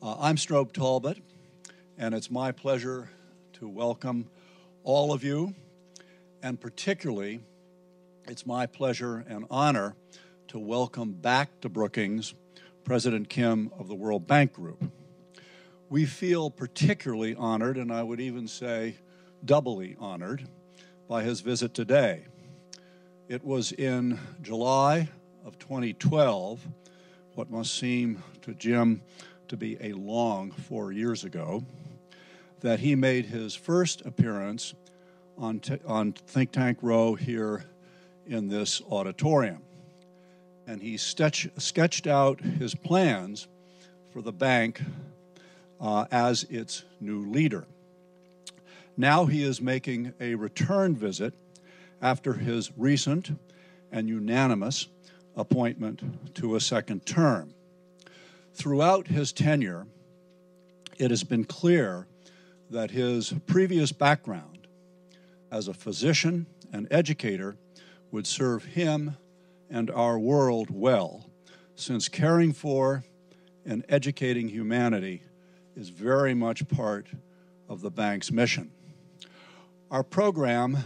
I'm Strobe Talbot, and it's my pleasure to welcome all of you, and particularly it's my pleasure and honor to welcome back to Brookings President Kim of the World Bank Group. We feel particularly honored, and I would even say doubly honored, by his visit today. It was in July of 2012, what must seem to Jim to be a long 4 years ago, that he made his first appearance on Think Tank Row here in this auditorium. And he sketched out his plans for the bank as its new leader. Now he is making a return visit after his recent and unanimous appointment to a second term. Throughout his tenure, it has been clear that his previous background as a physician and educator would serve him and our world well, since caring for and educating humanity is very much part of the bank's mission. Our program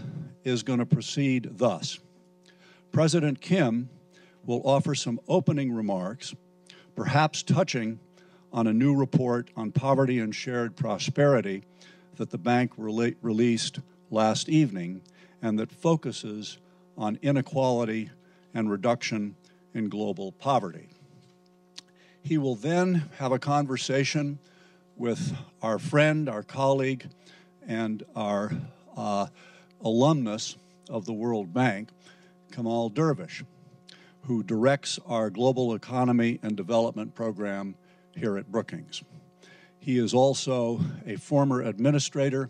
is going to proceed thus. President Kim will offer some opening remarks, perhaps touching on a new report on poverty and shared prosperity that the bank released last evening and that focuses on inequality and reduction in global poverty. He will then have a conversation with our friend, our colleague, and our alumnus of the World Bank, Kamal Dervish, who directs our Global Economy and Development Program here at Brookings. He is also a former administrator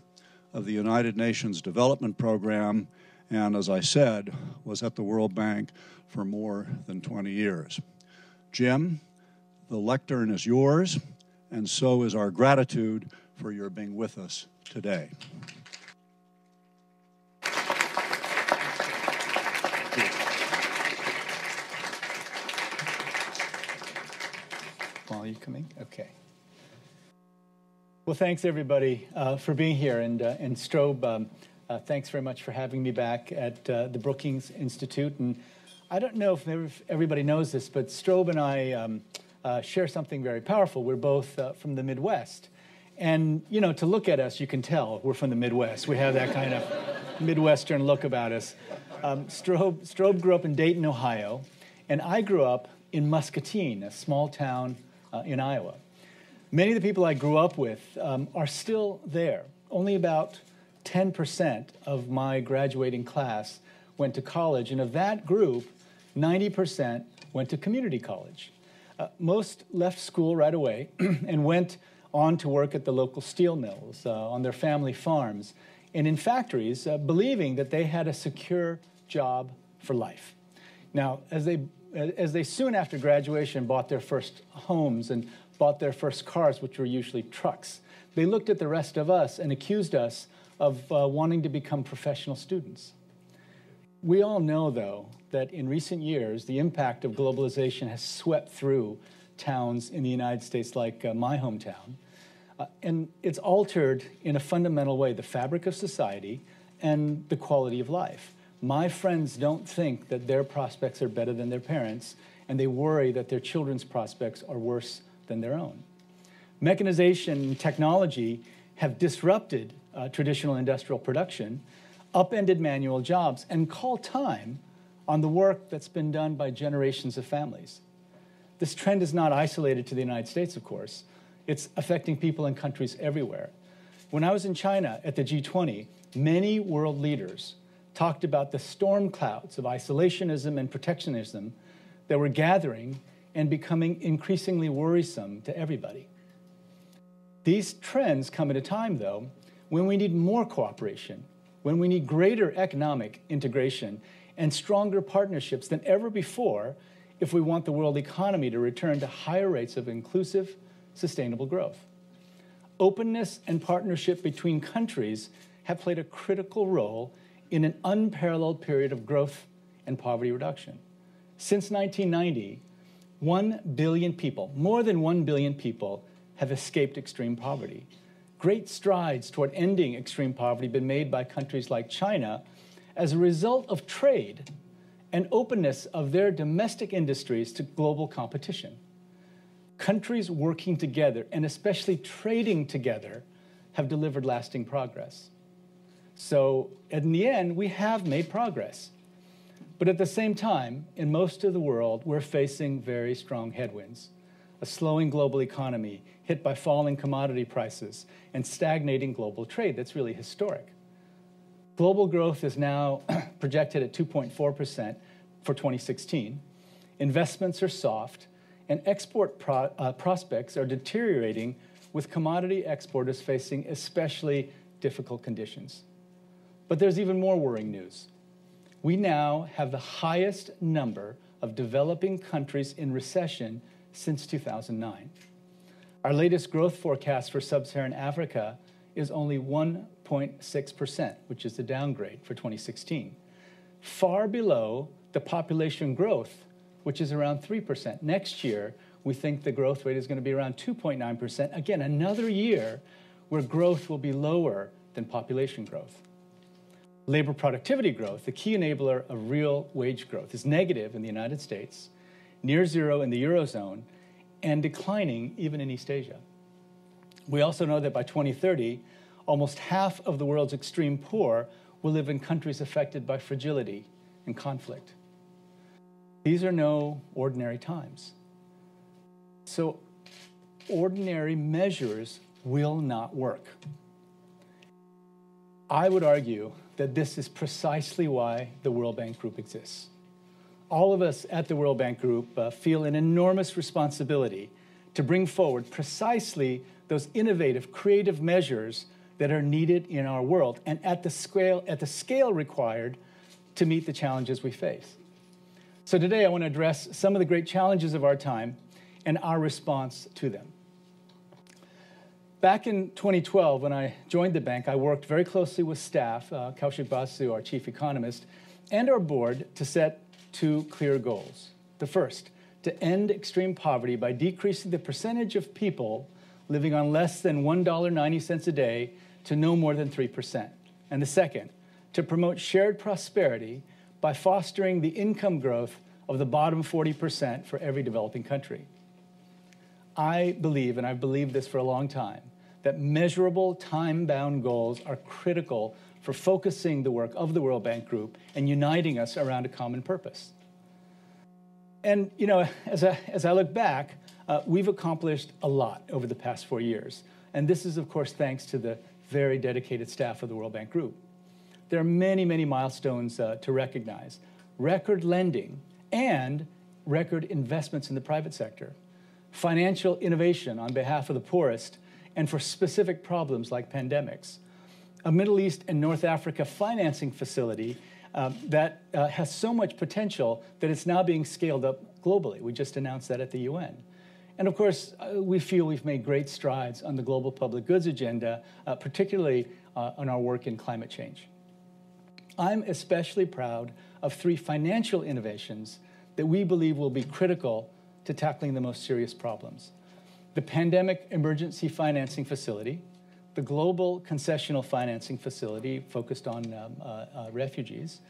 of the United Nations Development Program, and as I said, was at the World Bank for more than 20 years. Jim, the lectern is yours, and so is our gratitude for your being with us today. Are you coming? Okay. Well, thanks everybody for being here, and Strobe, thanks very much for having me back at the Brookings Institute. And I don't know if everybody knows this, but Strobe and I share something very powerful. We're both from the Midwest, and you know, to look at us, you can tell we're from the Midwest. We have that kind of Midwestern look about us. Strobe grew up in Dayton, Ohio, and I grew up in Muscatine, a small town in Iowa. Many of the people I grew up with are still there. Only about 10% of my graduating class went to college, and of that group, 90% went to community college. Most left school right away and went on to work at the local steel mills, on their family farms, and in factories, believing that they had a secure job for life. Now, as they soon after graduation bought their first homes and bought their first cars, which were usually trucks, they looked at the rest of us and accused us of wanting to become professional students. We all know, though, that in recent years, the impact of globalization has swept through towns in the United States like my hometown, and it's altered in a fundamental way the fabric of society and the quality of life. My friends don't think that their prospects are better than their parents, and they worry that their children's prospects are worse than their own. Mechanization and technology have disrupted traditional industrial production, upended manual jobs, and call time on the work that's been done by generations of families. This trend is not isolated to the United States, of course. It's affecting people in countries everywhere. When I was in China at the G20, many world leaders talked about the storm clouds of isolationism and protectionism that were gathering and becoming increasingly worrisome to everybody. These trends come at a time, though, when we need more cooperation, when we need greater economic integration and stronger partnerships than ever before if we want the world economy to return to higher rates of inclusive, sustainable growth. Openness and partnership between countries have played a critical role in an unparalleled period of growth and poverty reduction. Since 1990, 1 billion people, more than 1 billion people, have escaped extreme poverty. Great strides toward ending extreme poverty have been made by countries like China as a result of trade and openness of their domestic industries to global competition. Countries working together, and especially trading together, have delivered lasting progress. So in the end, we have made progress. But at the same time, in most of the world, we're facing very strong headwinds. A slowing global economy hit by falling commodity prices and stagnating global trade that's really historic. Global growth is now projected at 2.4% for 2016. Investments are soft, and export prospects are deteriorating, with commodity exporters facing especially difficult conditions. But there's even more worrying news. We now have the highest number of developing countries in recession since 2009. Our latest growth forecast for sub-Saharan Africa is only 1.6%, which is a downgrade for 2016, far below the population growth, which is around 3%. Next year, we think the growth rate is going to be around 2.9%. Again, another year where growth will be lower than population growth. Labor productivity growth, the key enabler of real wage growth, is negative in the United States, near zero in the Eurozone, and declining even in East Asia. We also know that by 2030, almost half of the world's extreme poor will live in countries affected by fragility and conflict. These are no ordinary times. So ordinary measures will not work. I would argue that this is precisely why the World Bank Group exists. All of us at the World Bank Group feel an enormous responsibility to bring forward precisely those innovative, creative measures that are needed in our world and at the scale required to meet the challenges we face. So today I want to address some of the great challenges of our time and our response to them. Back in 2012, when I joined the bank, I worked very closely with staff, Kaushik Basu, our chief economist, and our board to set two clear goals. The first, to end extreme poverty by decreasing the percentage of people living on less than $1.90 a day to no more than 3%. And the second, to promote shared prosperity by fostering the income growth of the bottom 40% for every developing country. I believe, and I've believed this for a long time, that measurable, time-bound goals are critical for focusing the work of the World Bank Group and uniting us around a common purpose. And, you know, as I look back, we've accomplished a lot over the past 4 years. And this is, of course, thanks to the very dedicated staff of the World Bank Group. There are many, many milestones to recognize. Record lending and record investments in the private sector. Financial innovation on behalf of the poorest and for specific problems like pandemics. A Middle East and North Africa financing facility that has so much potential that it's now being scaled up globally. We just announced that at the UN. And of course, we feel we've made great strides on the global public goods agenda, particularly on our work in climate change. I'm especially proud of 3 financial innovations that we believe will be critical to tackling the most serious problems. The Pandemic Emergency Financing Facility, the Global Concessional Financing Facility focused on refugees,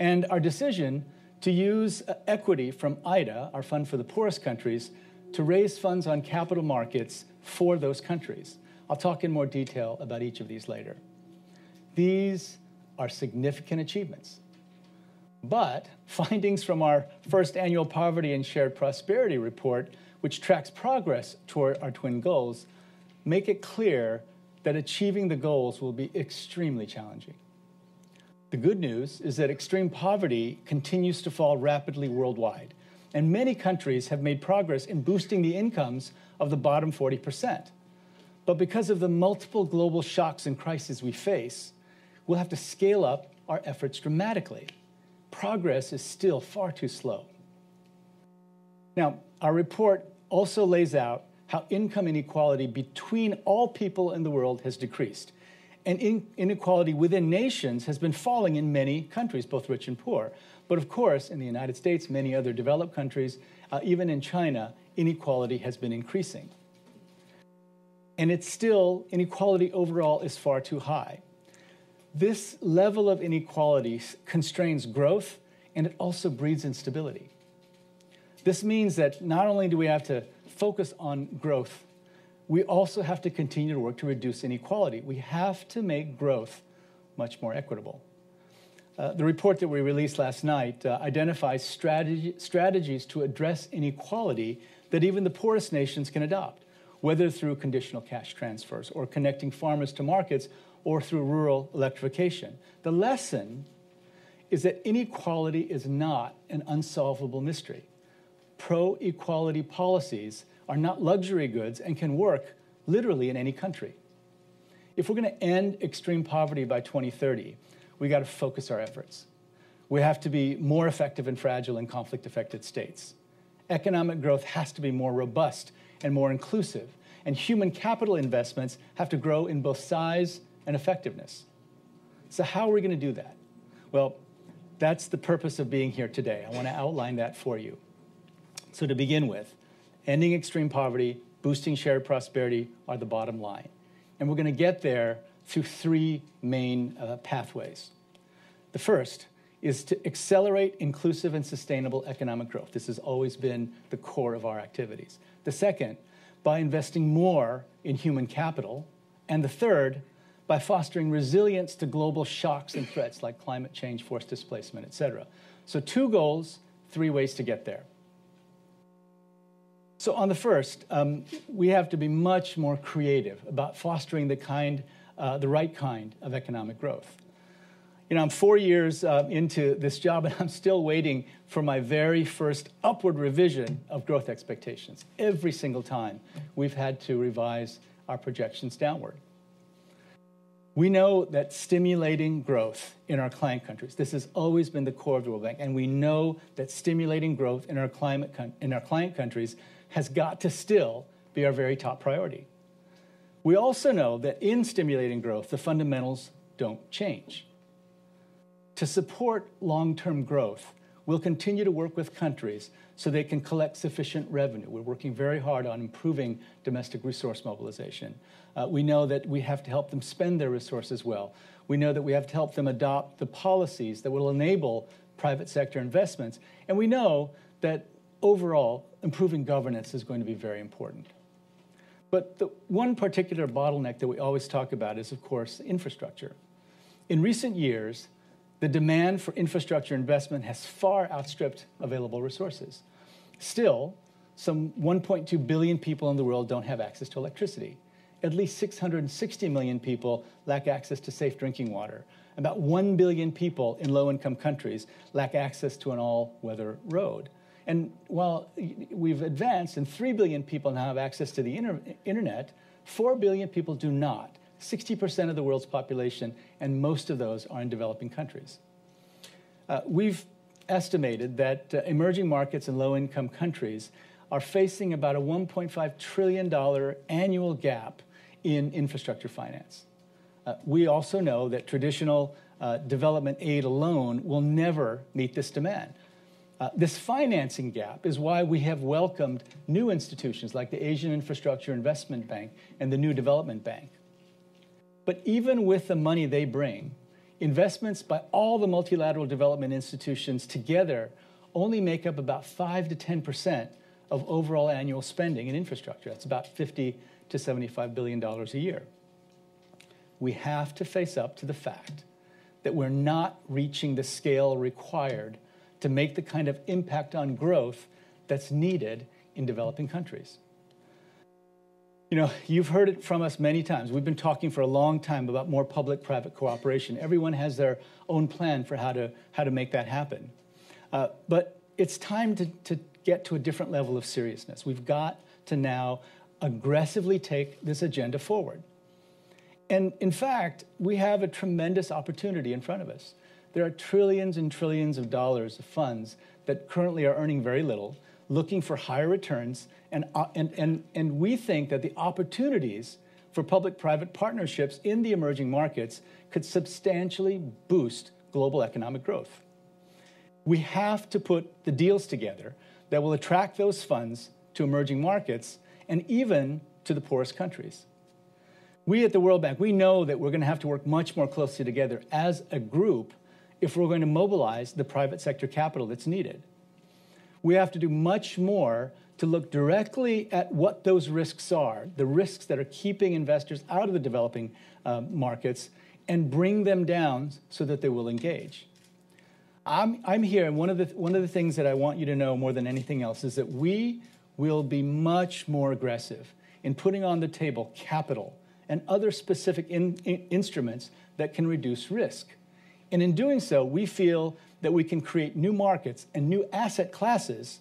and our decision to use equity from IDA, our Fund for the Poorest Countries, to raise funds on capital markets for those countries. I'll talk in more detail about each of these later. These are significant achievements. But findings from our first annual Poverty and Shared Prosperity report, which tracks progress toward our twin goals, make it clear that achieving the goals will be extremely challenging. The good news is that extreme poverty continues to fall rapidly worldwide, and many countries have made progress in boosting the incomes of the bottom 40%. But because of the multiple global shocks and crises we face, we'll have to scale up our efforts dramatically. Progress is still far too slow. Now, our report also lays out how income inequality between all people in the world has decreased. And inequality within nations has been falling in many countries, both rich and poor. But of course, in the United States, many other developed countries, even in China, inequality has been increasing. and it's still, inequality overall is far too high. This level of inequality constrains growth, and it also breeds instability. This means that not only do we have to focus on growth, we also have to continue to work to reduce inequality. We have to make growth much more equitable. The report that we released last night identifies strategies to address inequality that even the poorest nations can adopt, whether through conditional cash transfers or connecting farmers to markets or through rural electrification. The lesson is that inequality is not an unsolvable mystery. Pro-equality policies are not luxury goods and can work literally in any country. If we're going to end extreme poverty by 2030, we got to focus our efforts. We have to be more effective in fragile and conflict-affected states. Economic growth has to be more robust and more inclusive, and human capital investments have to grow in both size and effectiveness. So how are we going to do that? Well, that's the purpose of being here today. I want to outline that for you. So to begin with, ending extreme poverty, boosting shared prosperity are the bottom line. And we're going to get there through three main pathways. The first is to accelerate inclusive and sustainable economic growth. This has always been the core of our activities. The second, by investing more in human capital. And the third, by fostering resilience to global shocks and threats like climate change, forced displacement, et cetera. So 2 goals, 3 ways to get there. So on the first, we have to be much more creative about fostering the right kind of economic growth. You know, I'm 4 years into this job, and I'm still waiting for my very first upward revision of growth expectations. Every single time, we've had to revise our projections downward. We know that stimulating growth in our client countries, this has always been the core of the World Bank, and we know that stimulating growth in our client countries has got to still be our very top priority. We also know that in stimulating growth, the fundamentals don't change. To support long-term growth, we'll continue to work with countries so they can collect sufficient revenue. We're working very hard on improving domestic resource mobilization. We know that we have to help them spend their resources well. We know that we have to help them adopt the policies that will enable private sector investments. And we know that overall, improving governance is going to be very important. But the one particular bottleneck that we always talk about is, of course, infrastructure. In recent years, the demand for infrastructure investment has far outstripped available resources. Still, some 1.2 billion people in the world don't have access to electricity. At least 660 million people lack access to safe drinking water. About 1 billion people in low-income countries lack access to an all-weather road. And while we've advanced and 3 billion people now have access to the internet, 4 billion people do not. 60% of the world's population, and most of those are in developing countries. We've estimated that emerging markets and low-income countries are facing about a $1.5 trillion annual gap in infrastructure finance. We also know that traditional development aid alone will never meet this demand. This financing gap is why we have welcomed new institutions like the Asian Infrastructure Investment Bank and the New Development Bank. But even with the money they bring, investments by all the multilateral development institutions together only make up about 5 to 10% of overall annual spending in infrastructure. That's about $50 to $75 billion a year. We have to face up to the fact that we're not reaching the scale required to make the kind of impact on growth that's needed in developing countries. You know, you've heard it from us many times. We've been talking for a long time about more public-private cooperation. Everyone has their own plan for how to make that happen. But it's time to get to a different level of seriousness. We've got to now aggressively take this agenda forward. And in fact, we have a tremendous opportunity in front of us. There are trillions and trillions of dollars of funds that currently are earning very little, looking for higher returns, and we think that the opportunities for public-private partnerships in the emerging markets could substantially boost global economic growth. We have to put the deals together that will attract those funds to emerging markets and even to the poorest countries. We at the World Bank, we know that we're going to have to work much more closely together as a group if we're going to mobilize the private sector capital that's needed. We have to do much more to look directly at what those risks are, the risks that are keeping investors out of the developing markets, and bring them down so that they will engage. I'm here, and one of the things that I want you to know more than anything else is that we will be much more aggressive in putting on the table capital and other specific instruments that can reduce risk. And in doing so, we feel that we can create new markets and new asset classes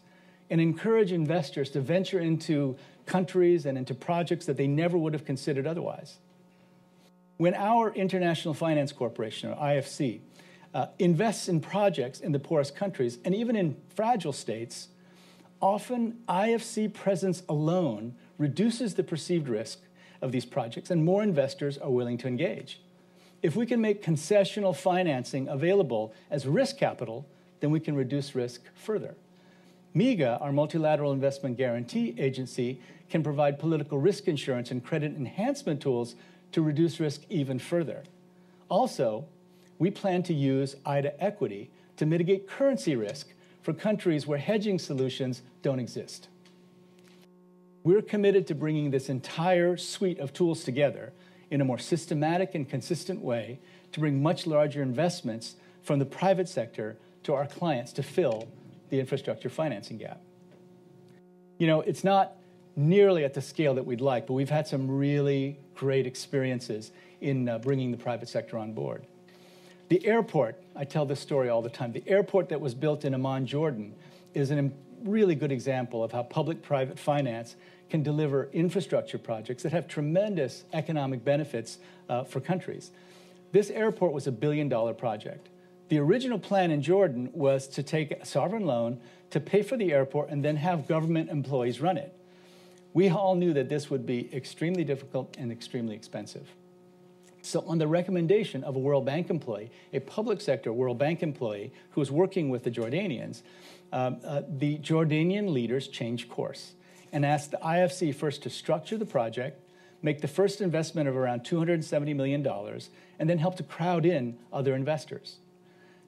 and encourage investors to venture into countries and into projects that they never would have considered otherwise. When our International Finance Corporation, or IFC, invests in projects in the poorest countries and even in fragile states, often IFC presence alone reduces the perceived risk of these projects, and more investors are willing to engage. If we can make concessional financing available as risk capital, then we can reduce risk further. MIGA, our Multilateral Investment Guarantee Agency, can provide political risk insurance and credit enhancement tools to reduce risk even further. Also, we plan to use IDA equity to mitigate currency risk for countries where hedging solutions don't exist. We're committed to bringing this entire suite of tools together in a more systematic and consistent way to bring much larger investments from the private sector to our clients to fill the infrastructure financing gap. You know, it's not nearly at the scale that we'd like, but we've had some really great experiences in bringing the private sector on board. The airport, I tell this story all the time, the airport that was built in Amman, Jordan, is a really good example of how public-private finance can deliver infrastructure projects that have tremendous economic benefits for countries. This airport was a $1 billion project. The original plan in Jordan was to take a sovereign loan to pay for the airport and then have government employees run it. We all knew that this would be extremely difficult and extremely expensive. So on the recommendation of a World Bank employee, a public sector World Bank employee who was working with the Jordanians, the Jordanian leaders changed course and asked the IFC first to structure the project, make the first investment of around $270 million, and then help to crowd in other investors.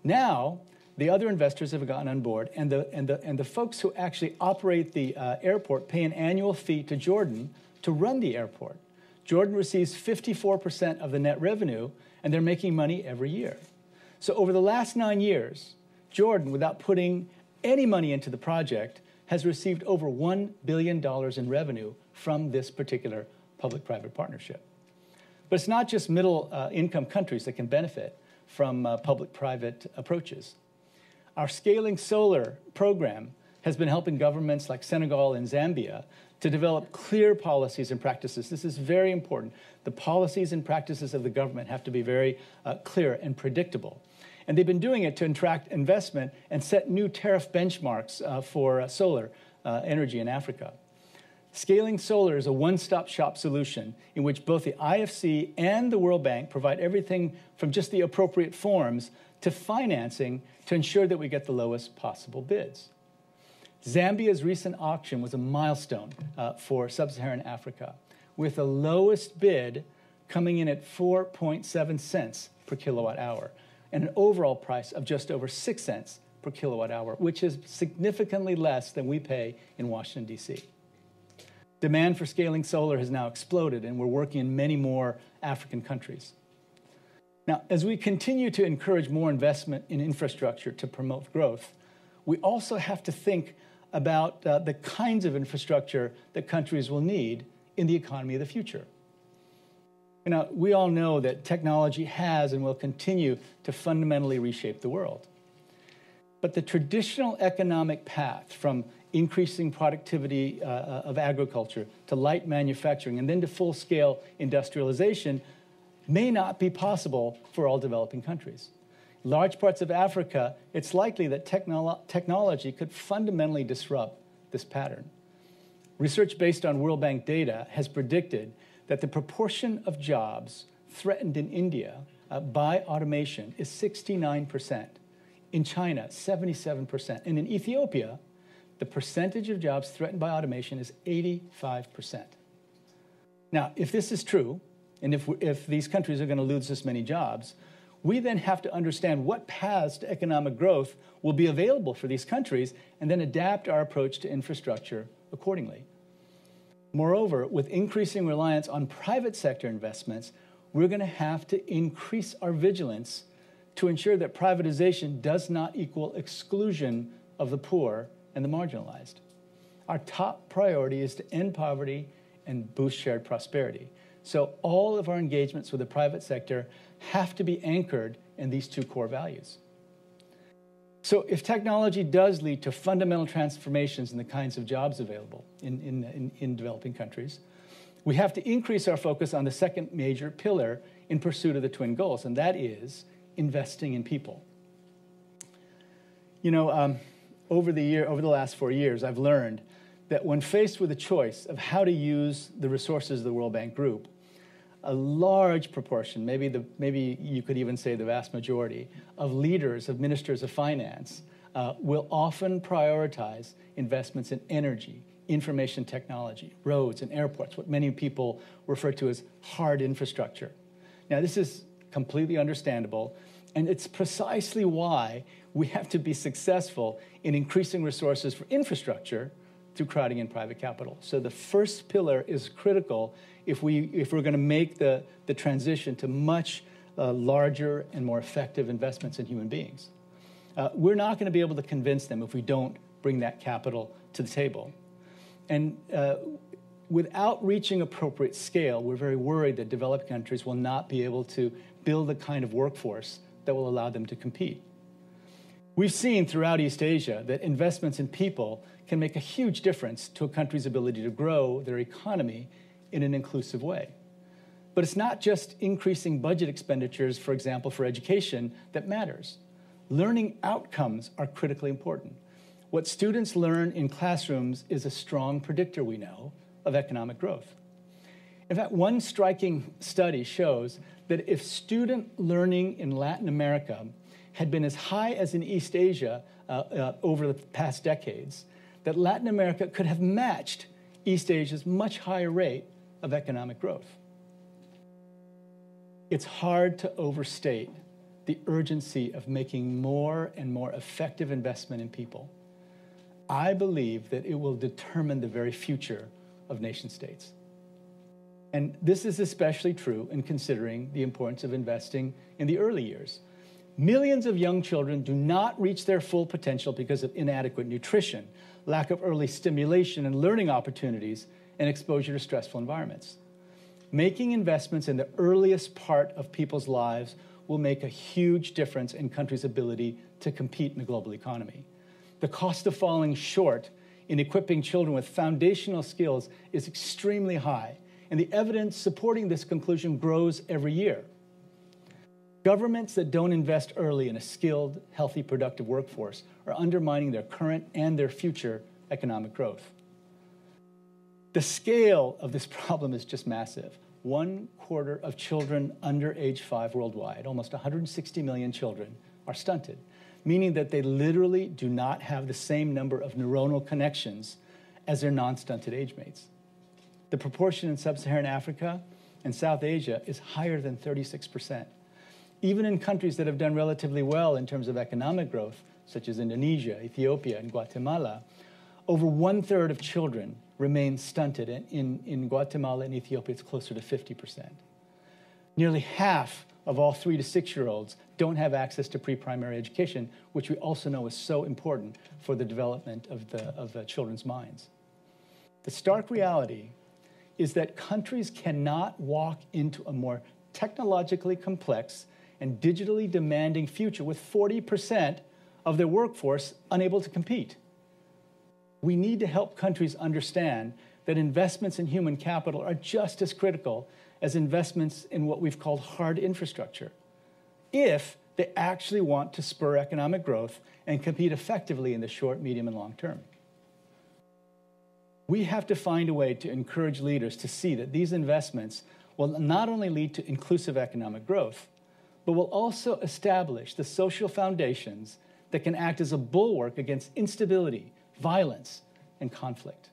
Now, the other investors have gotten on board, and the folks who actually operate the airport pay an annual fee to Jordan to run the airport. Jordan receives 54% of the net revenue, and they're making money every year. So over the last 9 years, Jordan, without putting any money into the project, has received over $1 billion in revenue from this particular public-private partnership. But it's not just middle-income countries that can benefit from public-private approaches. Our Scaling Solar program has been helping governments like Senegal and Zambia to develop clear policies and practices. This is very important. The policies and practices of the government have to be very clear and predictable. And they've been doing it to attract investment and set new tariff benchmarks for solar energy in Africa. Scaling Solar is a one-stop shop solution in which both the IFC and the World Bank provide everything from just the appropriate forms to financing to ensure that we get the lowest possible bids. Zambia's recent auction was a milestone for sub-Saharan Africa, with the lowest bid coming in at 4.7 cents per kilowatt hour, and an overall price of just over 6 cents per kilowatt hour, which is significantly less than we pay in Washington, D.C. Demand for Scaling Solar has now exploded, and we're working in many more African countries. Now, as we continue to encourage more investment in infrastructure to promote growth, we also have to think about the kinds of infrastructure that countries will need in the economy of the future. You know, we all know that technology has and will continue to fundamentally reshape the world. But the traditional economic path from increasing productivity of agriculture to light manufacturing and then to full-scale industrialization may not be possible for all developing countries. Large parts of Africa, it's likely that technology could fundamentally disrupt this pattern. Research based on World Bank data has predicted that the proportion of jobs threatened in India by automation is 69%, in China, 77%, and in Ethiopia, the percentage of jobs threatened by automation is 85%. Now, if this is true, and if these countries are going to lose this many jobs, we then have to understand what paths to economic growth will be available for these countries and then adapt our approach to infrastructure accordingly. Moreover, with increasing reliance on private sector investments, we're going to have to increase our vigilance to ensure that privatization does not equal exclusion of the poor and the marginalized. Our top priority is to end poverty and boost shared prosperity. So all of our engagements with the private sector have to be anchored in these two core values. So if technology does lead to fundamental transformations in the kinds of jobs available in developing countries, we have to increase our focus on the second major pillar in pursuit of the twin goals, and that is investing in people. You know, over the last 4 years, I've learned that when faced with a choice of how to use the resources of the World Bank Group, a large proportion, maybe you could even say the vast majority, of leaders, of ministers of finance, will often prioritize investments in energy, information technology, roads and airports, what many people refer to as hard infrastructure. Now, this is completely understandable, and it's precisely why we have to be successful in increasing resources for infrastructure through crowding in private capital. So the first pillar is critical if we're going to make the transition to much larger and more effective investments in human beings. We're not going to be able to convince them if we don't bring that capital to the table. And without reaching appropriate scale, we're very worried that developed countries will not be able to build the kind of workforce that will allow them to compete. We've seen throughout East Asia that investments in people can make a huge difference to a country's ability to grow their economy in an inclusive way. But it's not just increasing budget expenditures, for example, for education, that matters. Learning outcomes are critically important. What students learn in classrooms is a strong predictor, we know, of economic growth. In fact, one striking study shows that if student learning in Latin America had been as high as in East Asia over the past decades, that Latin America could have matched East Asia's much higher rate of economic growth. It's hard to overstate the urgency of making more and more effective investment in people. I believe that it will determine the very future of nation states. And this is especially true in considering the importance of investing in the early years. Millions of young children do not reach their full potential because of inadequate nutrition, lack of early stimulation and learning opportunities, and exposure to stressful environments. Making investments in the earliest part of people's lives will make a huge difference in countries' ability to compete in the global economy. The cost of falling short in equipping children with foundational skills is extremely high, and the evidence supporting this conclusion grows every year. Governments that don't invest early in a skilled, healthy, productive workforce are undermining their current and their future economic growth. The scale of this problem is just massive. 1/4 of children under age 5 worldwide, almost 160 million children, are stunted, meaning that they literally do not have the same number of neuronal connections as their non-stunted age mates. The proportion in sub-Saharan Africa and South Asia is higher than 36%. Even in countries that have done relatively well in terms of economic growth, such as Indonesia, Ethiopia, and Guatemala, over 1/3 of children remain stunted. In Guatemala and Ethiopia, it's closer to 50%. Nearly half of all 3 to 6-year-olds don't have access to pre-primary education, which we also know is so important for the development of the children's minds. The stark reality is that countries cannot walk into a more technologically complex and digitally demanding future with 40% of their workforce unable to compete. We need to help countries understand that investments in human capital are just as critical as investments in what we've called hard infrastructure, if they actually want to spur economic growth and compete effectively in the short, medium, and long term. We have to find a way to encourage leaders to see that these investments will not only lead to inclusive economic growth, but will also establish the social foundations that can act as a bulwark against instability, violence, and conflict.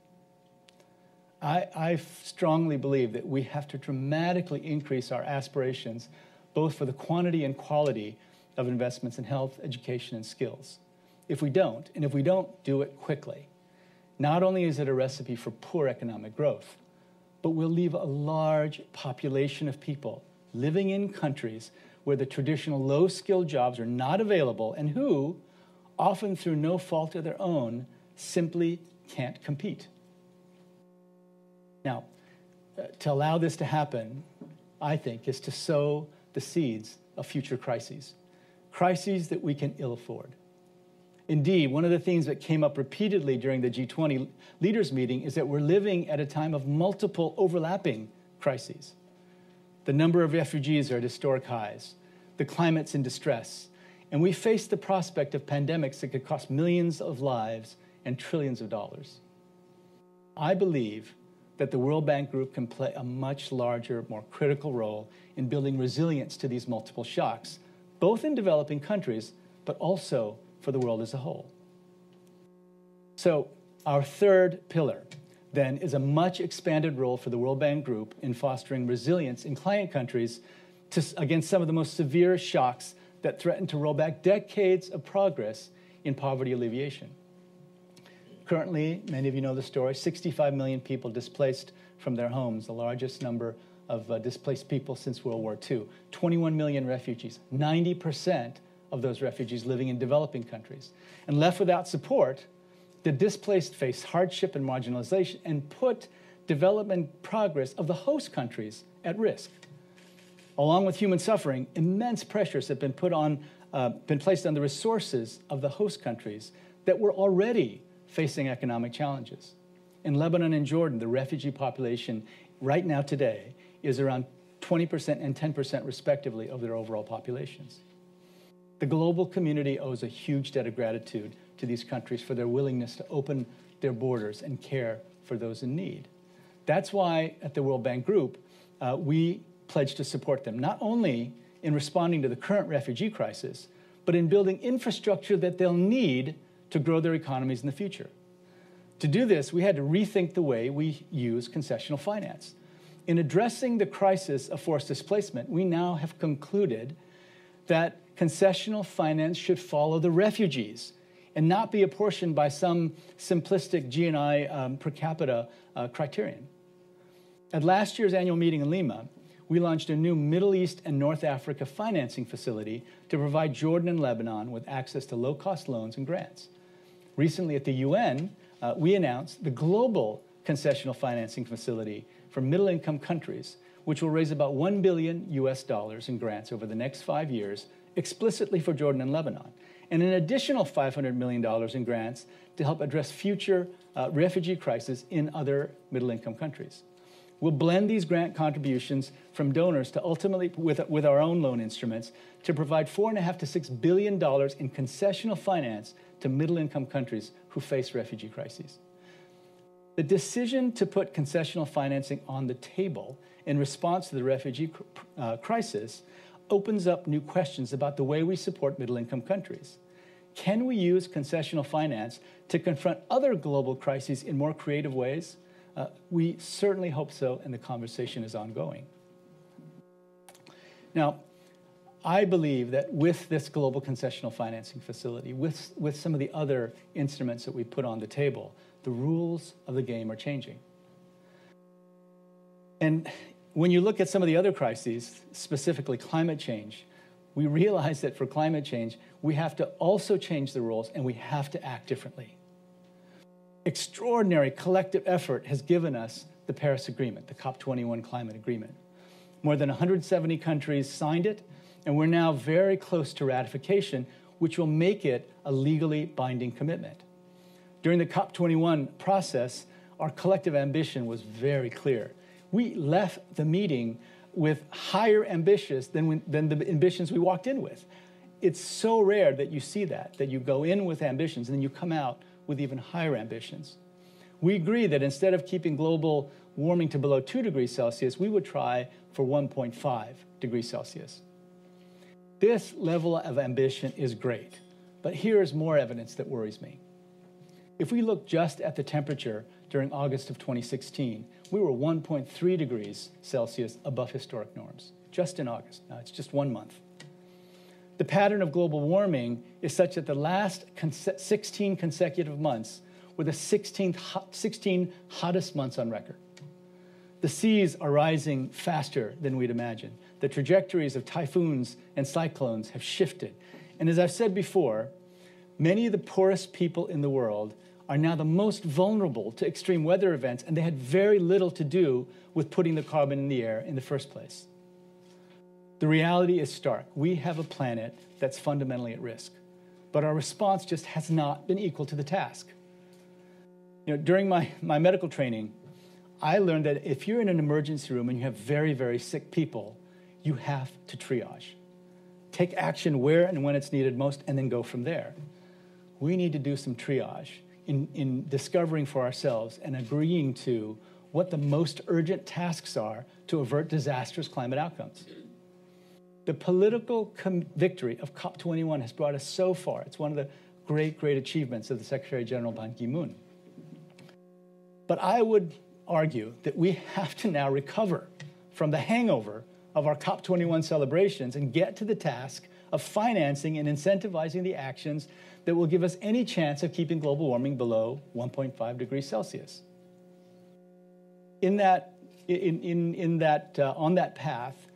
I strongly believe that we have to dramatically increase our aspirations, both for the quantity and quality of investments in health, education, and skills. If we don't, and if we don't do it quickly, not only is it a recipe for poor economic growth, but we'll leave a large population of people living in countries where the traditional low-skilled jobs are not available and who, often through no fault of their own, simply can't compete. Now, to allow this to happen, I think, is to sow the seeds of future crises that we can ill afford. Indeed, one of the themes that came up repeatedly during the G20 leaders meeting is that we're living at a time of multiple overlapping crises. The number of refugees are at historic highs. The climate's in distress. And we face the prospect of pandemics that could cost millions of lives and trillions of dollars. I believe that the World Bank Group can play a much larger, more critical role in building resilience to these multiple shocks, both in developing countries, but also for the world as a whole. So our third pillar, then, is a much expanded role for the World Bank Group in fostering resilience in client countries against some of the most severe shocks that threaten to roll back decades of progress in poverty alleviation. Currently, many of you know the story, 65 million people displaced from their homes, the largest number of displaced people since World War II. 21 million refugees, 90% of those refugees living in developing countries. And left without support, the displaced face hardship and marginalization and put development progress of the host countries at risk. Along with human suffering, immense pressures have been placed on the resources of the host countries that were already facing economic challenges. In Lebanon and Jordan, the refugee population right now today is around 20% and 10% respectively of their overall populations. The global community owes a huge debt of gratitude to these countries for their willingness to open their borders and care for those in need. That's why at the World Bank Group, we pledge to support them, not only in responding to the current refugee crisis, but in building infrastructure that they'll need to grow their economies in the future. To do this, we had to rethink the way we use concessional finance. In addressing the crisis of forced displacement, we now have concluded that concessional finance should follow the refugees and not be apportioned by some simplistic GNI per capita criterion. At last year's annual meeting in Lima, we launched a new Middle East and North Africa financing facility to provide Jordan and Lebanon with access to low-cost loans and grants. Recently at the UN, we announced the global concessional financing facility for middle-income countries, which will raise about $1 billion in grants over the next 5 years, explicitly for Jordan and Lebanon, and an additional $500 million in grants to help address future refugee crises in other middle-income countries. We'll blend these grant contributions from donors to ultimately, with our own loan instruments, to provide $4.5 to $6 billion in concessional finance to middle-income countries who face refugee crises. The decision to put concessional financing on the table in response to the refugee crisis opens up new questions about the way we support middle-income countries. Can we use concessional finance to confront other global crises in more creative ways? We certainly hope so, and the conversation is ongoing. Now, I believe that with this global concessional financing facility, with some of the other instruments that we put on the table, the rules of the game are changing. And when you look at some of the other crises, specifically climate change, we realize that for climate change, we have to also change the rules and we have to act differently. Extraordinary collective effort has given us the Paris Agreement, the COP21 climate agreement. More than 170 countries signed it, and we're now very close to ratification, which will make it a legally binding commitment. During the COP21 process, our collective ambition was very clear. We left the meeting with higher ambitions than the ambitions we walked in with. It's so rare that you see that you go in with ambitions and then you come out with even higher ambitions. We agree that instead of keeping global warming to below 2 degrees Celsius, we would try for 1.5 degrees Celsius. This level of ambition is great, but here is more evidence that worries me. If we look just at the temperature during August of 2016, we were 1.3 degrees Celsius above historic norms, just in August. Now, it's just 1 month. The pattern of global warming is such that the last 16 consecutive months were the 16 hottest months on record. The seas are rising faster than we'd imagined. The trajectories of typhoons and cyclones have shifted. And as I've said before, many of the poorest people in the world are now the most vulnerable to extreme weather events, and they had very little to do with putting the carbon in the air in the first place. The reality is stark. We have a planet that's fundamentally at risk, but our response just has not been equal to the task. During my medical training, I learned that if you're in an emergency room and you have very, very sick people, you have to triage. Take action where and when it's needed most, and then go from there. We need to do some triage in discovering for ourselves and agreeing to what the most urgent tasks are to avert disastrous climate outcomes. The political victory of COP21 has brought us so far. It's one of the great, great achievements of the Secretary General Ban Ki-moon. But I would argue that we have to now recover from the hangover of our COP21 celebrations and get to the task of financing and incentivizing the actions that will give us any chance of keeping global warming below 1.5 degrees Celsius. On that path,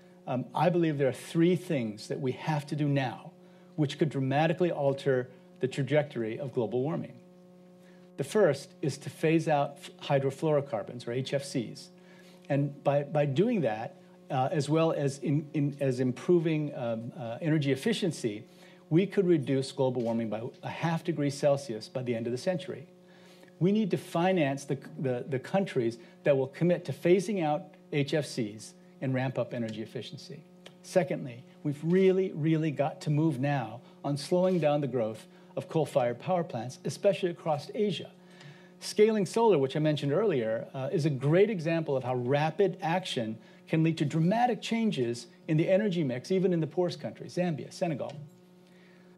I believe there are three things that we have to do now which could dramatically alter the trajectory of global warming. The first is to phase out hydrofluorocarbons, or HFCs. And by doing that, as well as improving energy efficiency, we could reduce global warming by 0.5 degrees Celsius by the end of the century. We need to finance the countries that will commit to phasing out HFCs and ramp up energy efficiency. Secondly, we've really, really got to move now on slowing down the growth of coal-fired power plants, especially across Asia. Scaling solar, which I mentioned earlier, is a great example of how rapid action can lead to dramatic changes in the energy mix, even in the poorest countries, Zambia, Senegal.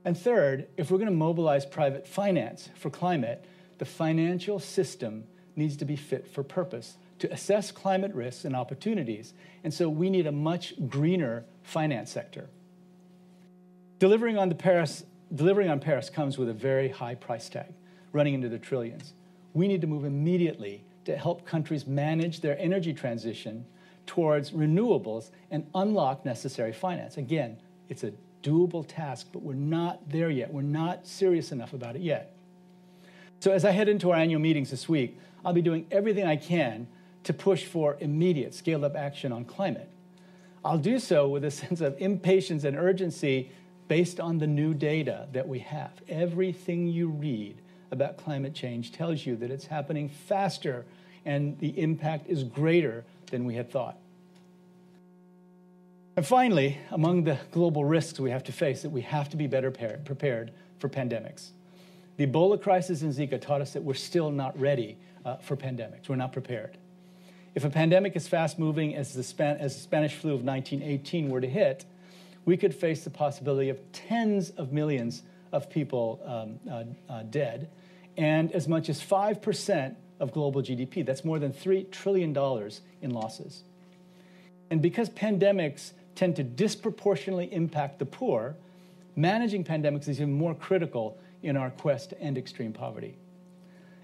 And third, if we're going to mobilize private finance for climate, the financial system needs to be fit for purpose to assess climate risks and opportunities. And so we need a much greener finance sector. Delivering on Paris comes with a very high price tag, running into the trillions. We need to move immediately to help countries manage their energy transition towards renewables and unlock necessary finance. Again, it's a doable task, but we're not there yet. We're not serious enough about it yet. So as I head into our annual meetings this week, I'll be doing everything I can to push for immediate scaled-up action on climate. I'll do so with a sense of impatience and urgency based on the new data that we have. Everything you read about climate change tells you that it's happening faster and the impact is greater than we had thought. And finally, among the global risks we have to face, that we have to be better prepared for pandemics. The Ebola crisis and Zika taught us that we're still not ready for pandemics. We're not prepared. If a pandemic is fast-moving as the Spanish flu of 1918 were to hit, we could face the possibility of tens of millions of people dead and as much as 5% of global GDP. That's more than $3 trillion in losses. And because pandemics tend to disproportionately impact the poor, managing pandemics is even more critical in our quest to end extreme poverty.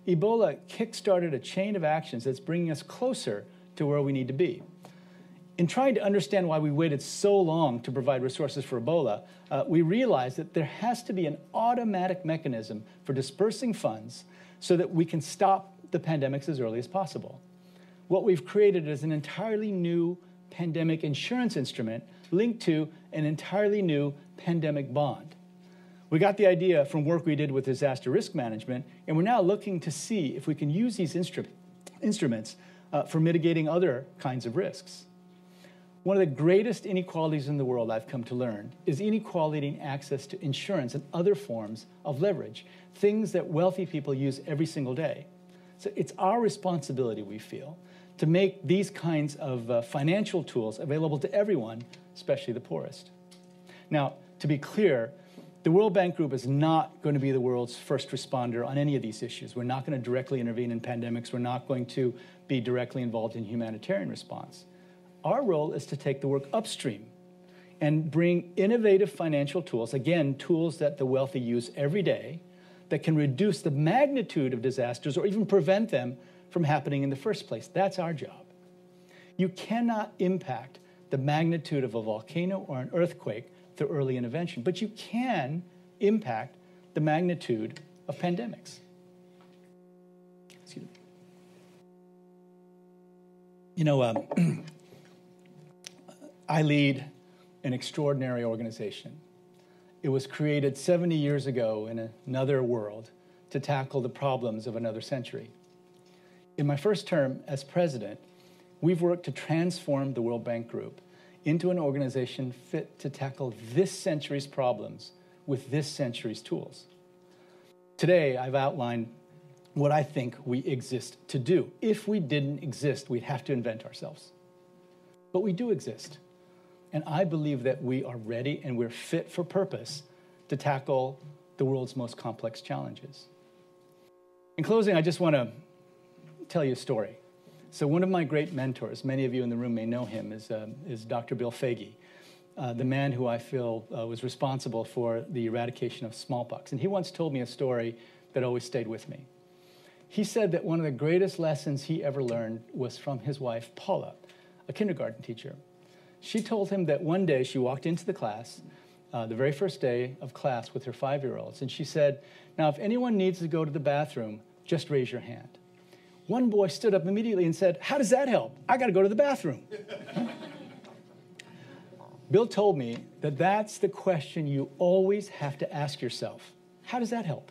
Ebola kick-started a chain of actions that's bringing us closer to where we need to be. In trying to understand why we waited so long to provide resources for Ebola, we realized that there has to be an automatic mechanism for dispersing funds so that we can stop the pandemics as early as possible. What we've created is an entirely new pandemic insurance instrument linked to an entirely new pandemic bond. We got the idea from work we did with disaster risk management, and we're now looking to see if we can use these instruments for mitigating other kinds of risks. One of the greatest inequalities in the world, I've come to learn, is inequality in access to insurance and other forms of leverage, things that wealthy people use every single day. So it's our responsibility, we feel, to make these kinds of financial tools available to everyone, especially the poorest. Now, to be clear, The World Bank Group is not going to be the world's first responder on any of these issues. We're not going to directly intervene in pandemics. We're not going to be directly involved in humanitarian response. Our role is to take the work upstream and bring innovative financial tools, again, tools that the wealthy use every day, that can reduce the magnitude of disasters or even prevent them from happening in the first place. That's our job. You cannot impact the magnitude of a volcano or an earthquake through early intervention, but you can impact the magnitude of pandemics. Excuse me. You know, I lead an extraordinary organization. It was created 70 years ago in another world to tackle the problems of another century. In my first term as president, we've worked to transform the World Bank Group into an organization fit to tackle this century's problems with this century's tools. Today, I've outlined what I think we exist to do. If we didn't exist, we'd have to invent ourselves. But we do exist. And I believe that we are ready and we're fit for purpose to tackle the world's most complex challenges. In closing, I just want to tell you a story. So one of my great mentors, many of you in the room may know him, is Dr. Bill Foege, the man who I feel was responsible for the eradication of smallpox. And he once told me a story that always stayed with me. He said that one of the greatest lessons he ever learned was from his wife, Paula, a kindergarten teacher. She told him that one day she walked into the class, the very first day of class with her 5-year-olds, and she said, "Now, if anyone needs to go to the bathroom, just raise your hand." One boy stood up immediately and said, "How does that help? I got to go to the bathroom." Bill told me that that's the question you always have to ask yourself. How does that help?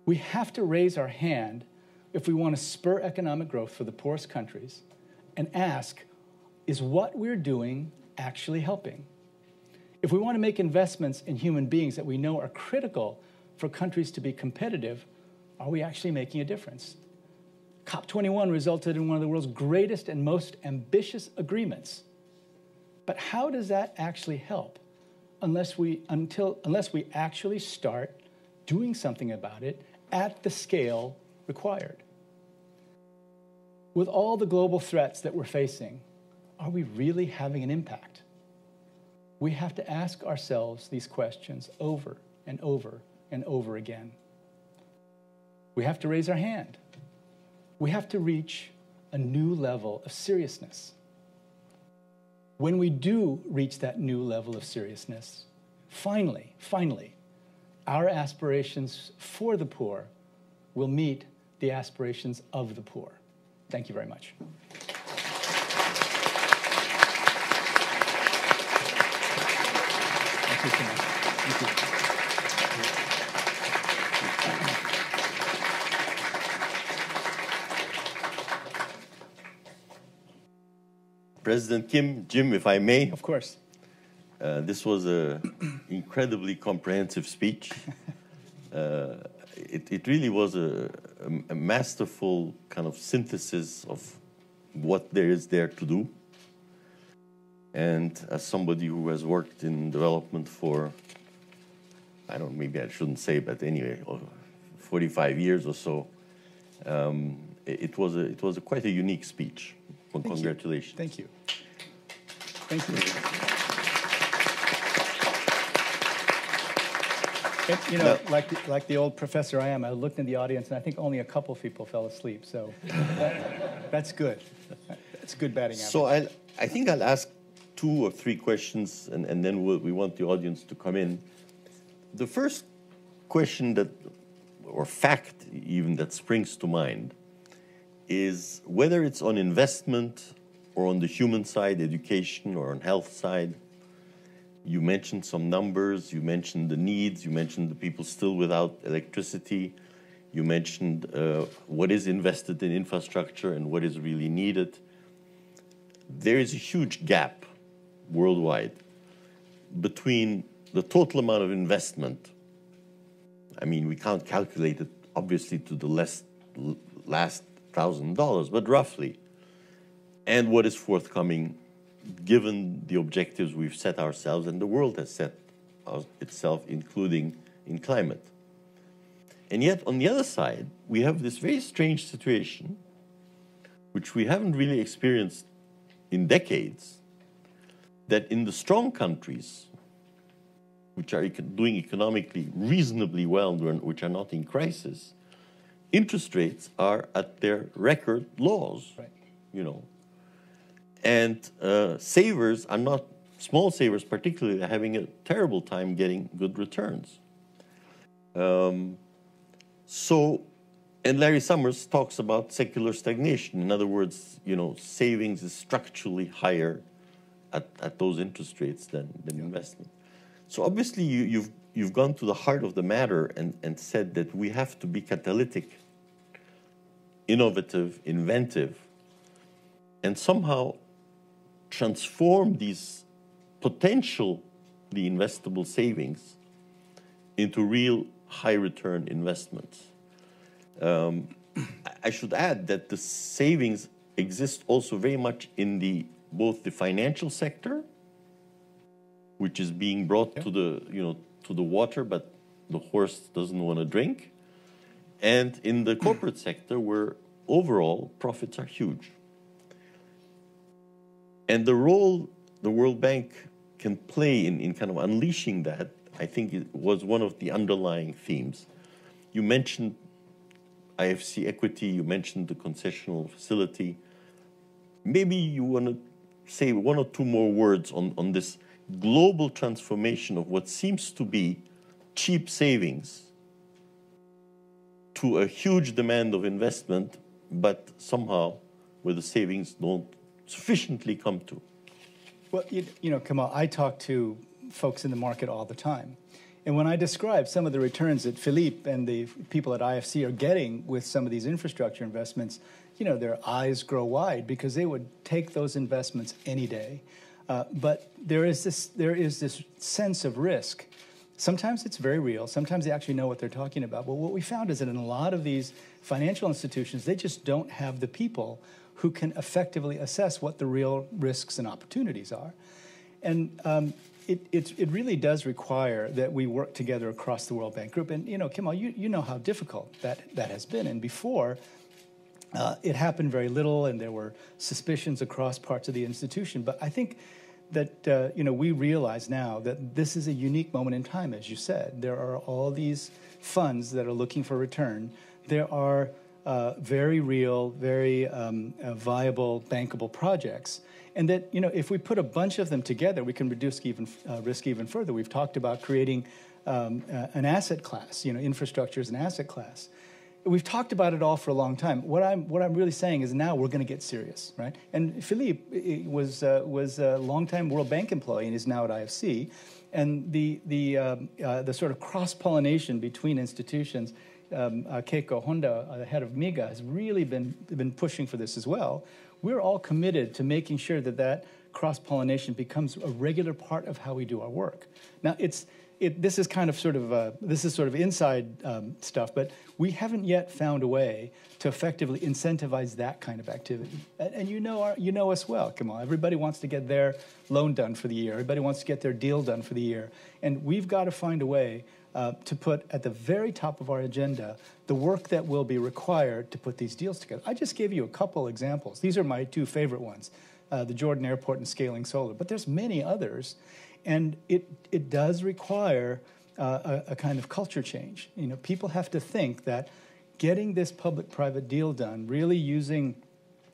We have to raise our hand if we want to spur economic growth for the poorest countries and ask, is what we're doing actually helping? If we want to make investments in human beings that we know are critical for countries to be competitive, are we actually making a difference? COP21 resulted in one of the world's greatest and most ambitious agreements. But how does that actually help unless we actually start doing something about it at the scale required? With all the global threats that we're facing, are we really having an impact? We have to ask ourselves these questions over and over and over again. We have to raise our hand. We have to reach a new level of seriousness. When we do reach that new level of seriousness, finally, our aspirations for the poor will meet the aspirations of the poor. Thank you very much. Thank you so much. Thank you. President Jim, if I may. Of course. This was an incredibly comprehensive speech. It really was a masterful kind of synthesis of what there is there to do. And as somebody who has worked in development for, I don't know, maybe I shouldn't say, but anyway, 45 years or so, it was quite a unique speech. Well, congratulations. Thank you. Thank you. And, you know, like the old professor I am, I looked in the audience, and I think only a couple people fell asleep. So that's good. That's a good batting average. So I think I'll ask 2 or 3 questions, and then we want the audience to come in. The first question or fact even that springs to mind is whether it's on investment or on the human side, education, or on health side. You mentioned some numbers, you mentioned the needs, you mentioned the people still without electricity, you mentioned what is invested in infrastructure and what is really needed. There is a huge gap worldwide between the total amount of investment. I mean, we can't calculate it obviously to the last $1,000, but roughly, and what is forthcoming given the objectives we've set ourselves and the world has set itself, including in climate. And yet, on the other side, we have this very strange situation, which we haven't really experienced in decades, that in the strong countries, which are doing economically reasonably well, which are not in crisis, interest rates are at their record lows, Right. you know. And savers are not, small savers particularly, are having a terrible time getting good returns. And Larry Summers talks about secular stagnation. In other words, you know, savings is structurally higher at those interest rates than investment. So obviously you've gone to the heart of the matter and said that we have to be catalytic, innovative, inventive, and somehow transform these potentially investable savings into real high return investments. I should add that the savings exist also very much in both the financial sector, which is being brought to the water, but the horse doesn't want to drink, and in the corporate sector, where overall profits are huge. And the role the World Bank can play in kind of unleashing that, I think it was one of the underlying themes. You mentioned IFC equity, you mentioned the concessional facility. Maybe you want to say one or two more words on this global transformation of what seems to be cheap savings to a huge demand of investment, but somehow where the savings don't sufficiently come to. Well, you know, Kamal, I talk to folks in the market all the time. And when I describe some of the returns that Philippe and the people at IFC are getting with some of these infrastructure investments, you know, their eyes grow wide because they would take those investments any day. But there is this sense of risk. Sometimes it's very real. Sometimes they actually know what they're talking about. But what we found is that in a lot of these financial institutions, they just don't have the people who can effectively assess what the real risks and opportunities are. And it really does require that we work together across the World Bank Group. And, you know, Kemal, you know how difficult that has been. And before, it happened very little, and there were suspicions across parts of the institution. But I think that, you know, we realize now that this is a unique moment in time, as you said. There are all these funds that are looking for return. There are very real, very viable, bankable projects. And that, you know, if we put a bunch of them together, we can reduce risk even further. We've talked about creating an asset class, you know, infrastructure is an asset class. We've talked about it all for a long time. What I'm really saying is now we're going to get serious, right? And Philippe was a longtime World Bank employee and is now at IFC. And the sort of cross-pollination between institutions, Keiko Honda, the head of MIGA, has really been pushing for this as well. We're all committed to making sure that cross-pollination becomes a regular part of how we do our work. Now, this is sort of inside stuff, but we haven't yet found a way to effectively incentivize that kind of activity. And you know us well, Kamal. Everybody wants to get their loan done for the year. Everybody wants to get their deal done for the year. And we've got to find a way to put at the very top of our agenda the work that will be required to put these deals together. I just gave you a couple examples. These are my two favorite ones, the Jordan Airport and scaling solar. But there's many others. And it does require a kind of culture change. You know, people have to think that getting this public-private deal done, really using,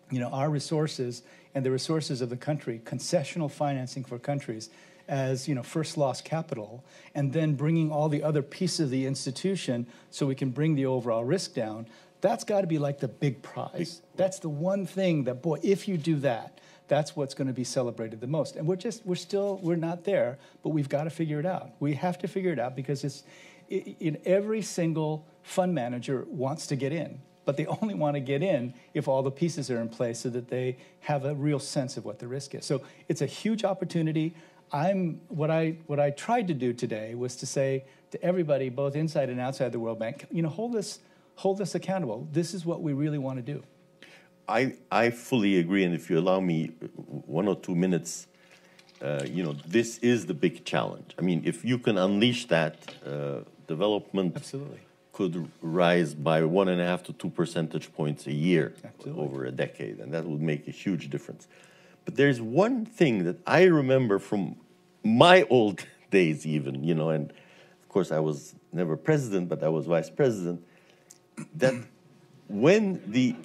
you know, our resources and the resources of the country, concessional financing for countries, as, you know, first loss capital, and then bringing all the other pieces of the institution so we can bring the overall risk down. That's got to be like the big prize. That's the one thing that, boy, if you do that, that's what's going to be celebrated the most. And we're not there, but we've got to figure it out. We have to figure it out because every single fund manager wants to get in, but they only want to get in if all the pieces are in place so that they have a real sense of what the risk is. So it's a huge opportunity. What I tried to do today was to say to everybody, both inside and outside the World Bank, you know, hold us accountable. This is what we really want to do. I fully agree, and if you allow me 1 or 2 minutes, this is the big challenge. I mean, if you can unleash that, development Absolutely. could rise by 1.5 to 2 percentage points a year Absolutely. over a decade, and that would make a huge difference. But there's one thing that I remember from my old days even, and of course I was never president, but I was vice president, that when the...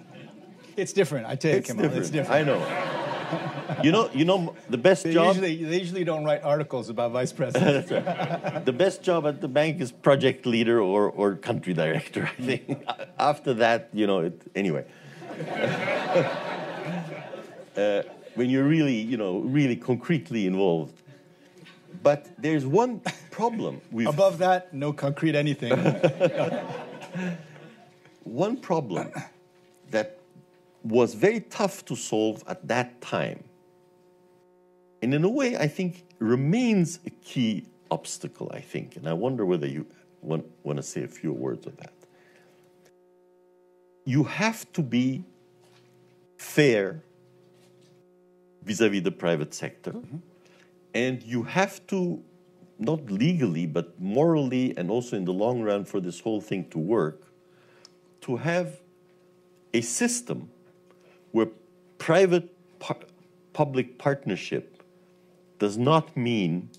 It's different, I tell you, Kemal, it's different. I know. The best job... They usually don't write articles about vice presidents. That's right. The best job at the bank is project leader or country director, I think. After that, anyway. When you're really, really concretely involved. But there's one problem. Above that, no concrete anything. One problem that was very tough to solve at that time, and in a way, I think, remains a key obstacle, I think. And I wonder whether you want to say a few words of that. You have to be fair vis-à-vis the private sector, and you have to, not legally, but morally, and also in the long run for this whole thing to work, to have a system where private-public partnership does not mean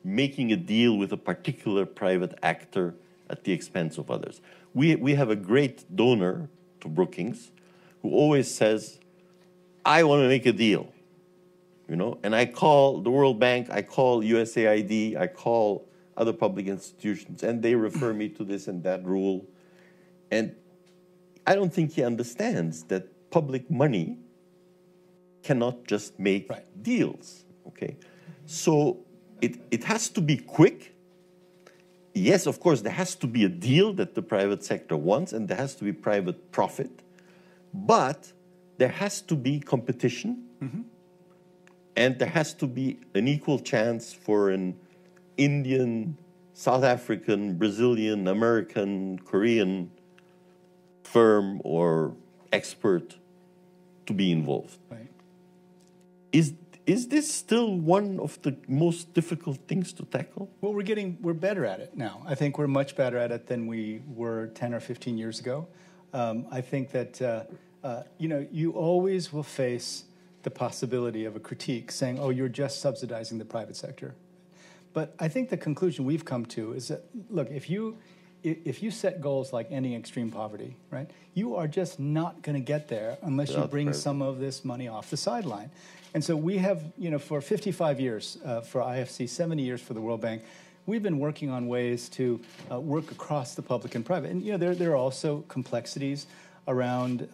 making a deal with a particular private actor at the expense of others. We have a great donor to Brookings who always says, I want to make a deal. And I call the World Bank, I call USAID, I call other public institutions, and they refer me to this and that rule. And I don't think he understands that public money cannot just make deals, okay? So it has to be quick. Yes, of course, there has to be a deal that the private sector wants, and there has to be private profit, but there has to be competition, and there has to be an equal chance for an Indian, South African, Brazilian, American, Korean firm or expert to be involved. Right. Is this still one of the most difficult things to tackle? Well, we're better at it now. I think we're much better at it than we were 10 or 15 years ago. I think that, you always will face the possibility of a critique saying, oh, you're just subsidizing the private sector. But I think the conclusion we've come to is that, look, if you set goals like ending extreme poverty, right, you are just not going to get there unless you bring some of this money off the sideline. And so we have, for 55 years for IFC, 70 years for the World Bank, we've been working on ways to work across the public and private. And there are also complexities around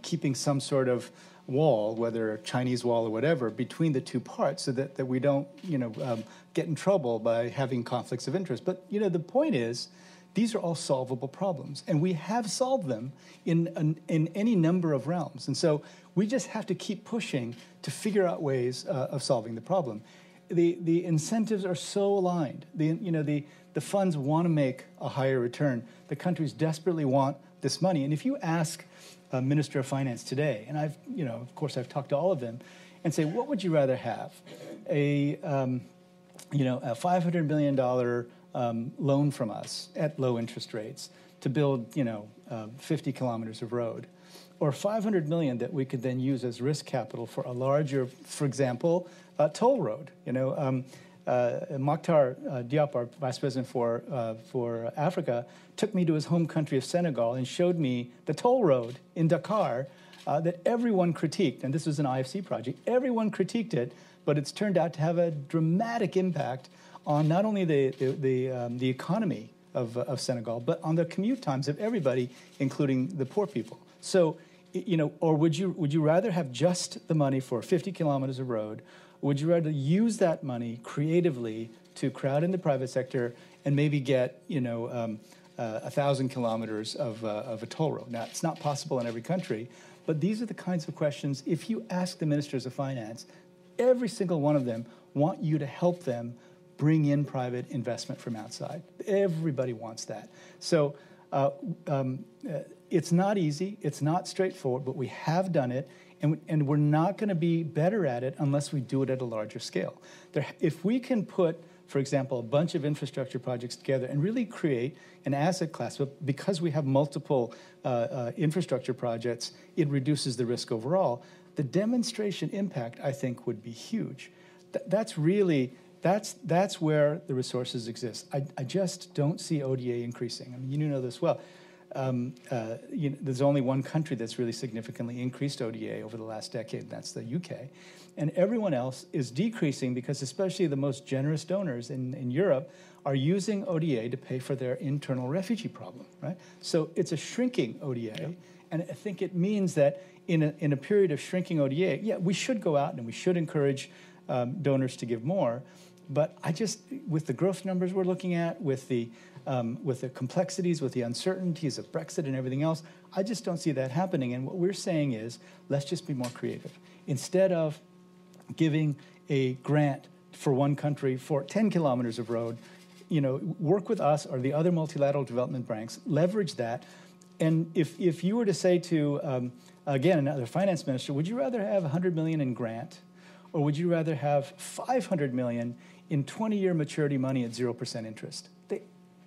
keeping some sort of wall, whether a Chinese wall or whatever, between the two parts, so that we don't get in trouble by having conflicts of interest. But the point is, these are all solvable problems, and we have solved them in any number of realms. And so we just have to keep pushing to figure out ways of solving the problem. The incentives are so aligned. The funds want to make a higher return. The countries desperately want this money. And if you ask a Minister of Finance today, and of course I've talked to all of them, and say, what would you rather have? A $500 million loan from us at low interest rates to build, 50 kilometers of road, or 500 million that we could then use as risk capital for a larger, for example, toll road. Mokhtar Diop, our vice president for Africa, took me to his home country of Senegal and showed me the toll road in Dakar that everyone critiqued, and this was an IFC project. Everyone critiqued it, but it's turned out to have a dramatic impact on not only the economy of Senegal, but on the commute times of everybody, including the poor people. So, or would you rather have just the money for 50 kilometers of road? Or would you rather use that money creatively to crowd in the private sector and maybe get 1,000 kilometers of a toll road? Now, it's not possible in every country, but these are the kinds of questions. If you ask the ministers of finance, every single one of them want you to help them bring in private investment from outside. Everybody wants that. So it's not easy, it's not straightforward, but we have done it, and we're not going to be better at it unless we do it at a larger scale. If we can put, for example, a bunch of infrastructure projects together and really create an asset class, but because we have multiple infrastructure projects, it reduces the risk overall. The demonstration impact, I think, would be huge. That's where the resources exist. I just don't see ODA increasing. I mean, you know this well. There's only one country that's really significantly increased ODA over the last decade, and that's the UK. And everyone else is decreasing because especially the most generous donors in Europe are using ODA to pay for their internal refugee problem, right? So it's a shrinking ODA, and I think it means that in a period of shrinking ODA, yeah, we should go out and we should encourage donors to give more, but with the growth numbers we're looking at, with the complexities, with the uncertainties of Brexit and everything else, I just don't see that happening. And what we're saying is, let's just be more creative. Instead of giving a grant for one country for 10 kilometers of road, work with us or the other multilateral development banks, leverage that. And if you were to say to, again, another finance minister, would you rather have 100 million in grant, or would you rather have 500 million in 20-year maturity money at 0% interest?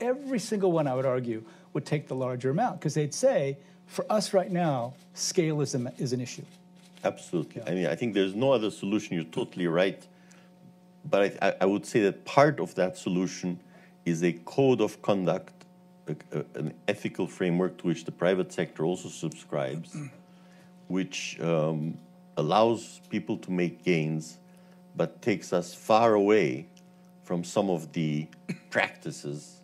Every single one, I would argue, would take the larger amount because they'd say, for us right now, scale is an issue. Absolutely. Yeah. I mean, I think there's no other solution. You're totally right. But I would say that part of that solution is a code of conduct, an ethical framework to which the private sector also subscribes, which allows people to make gains, but takes us far away from some of the practices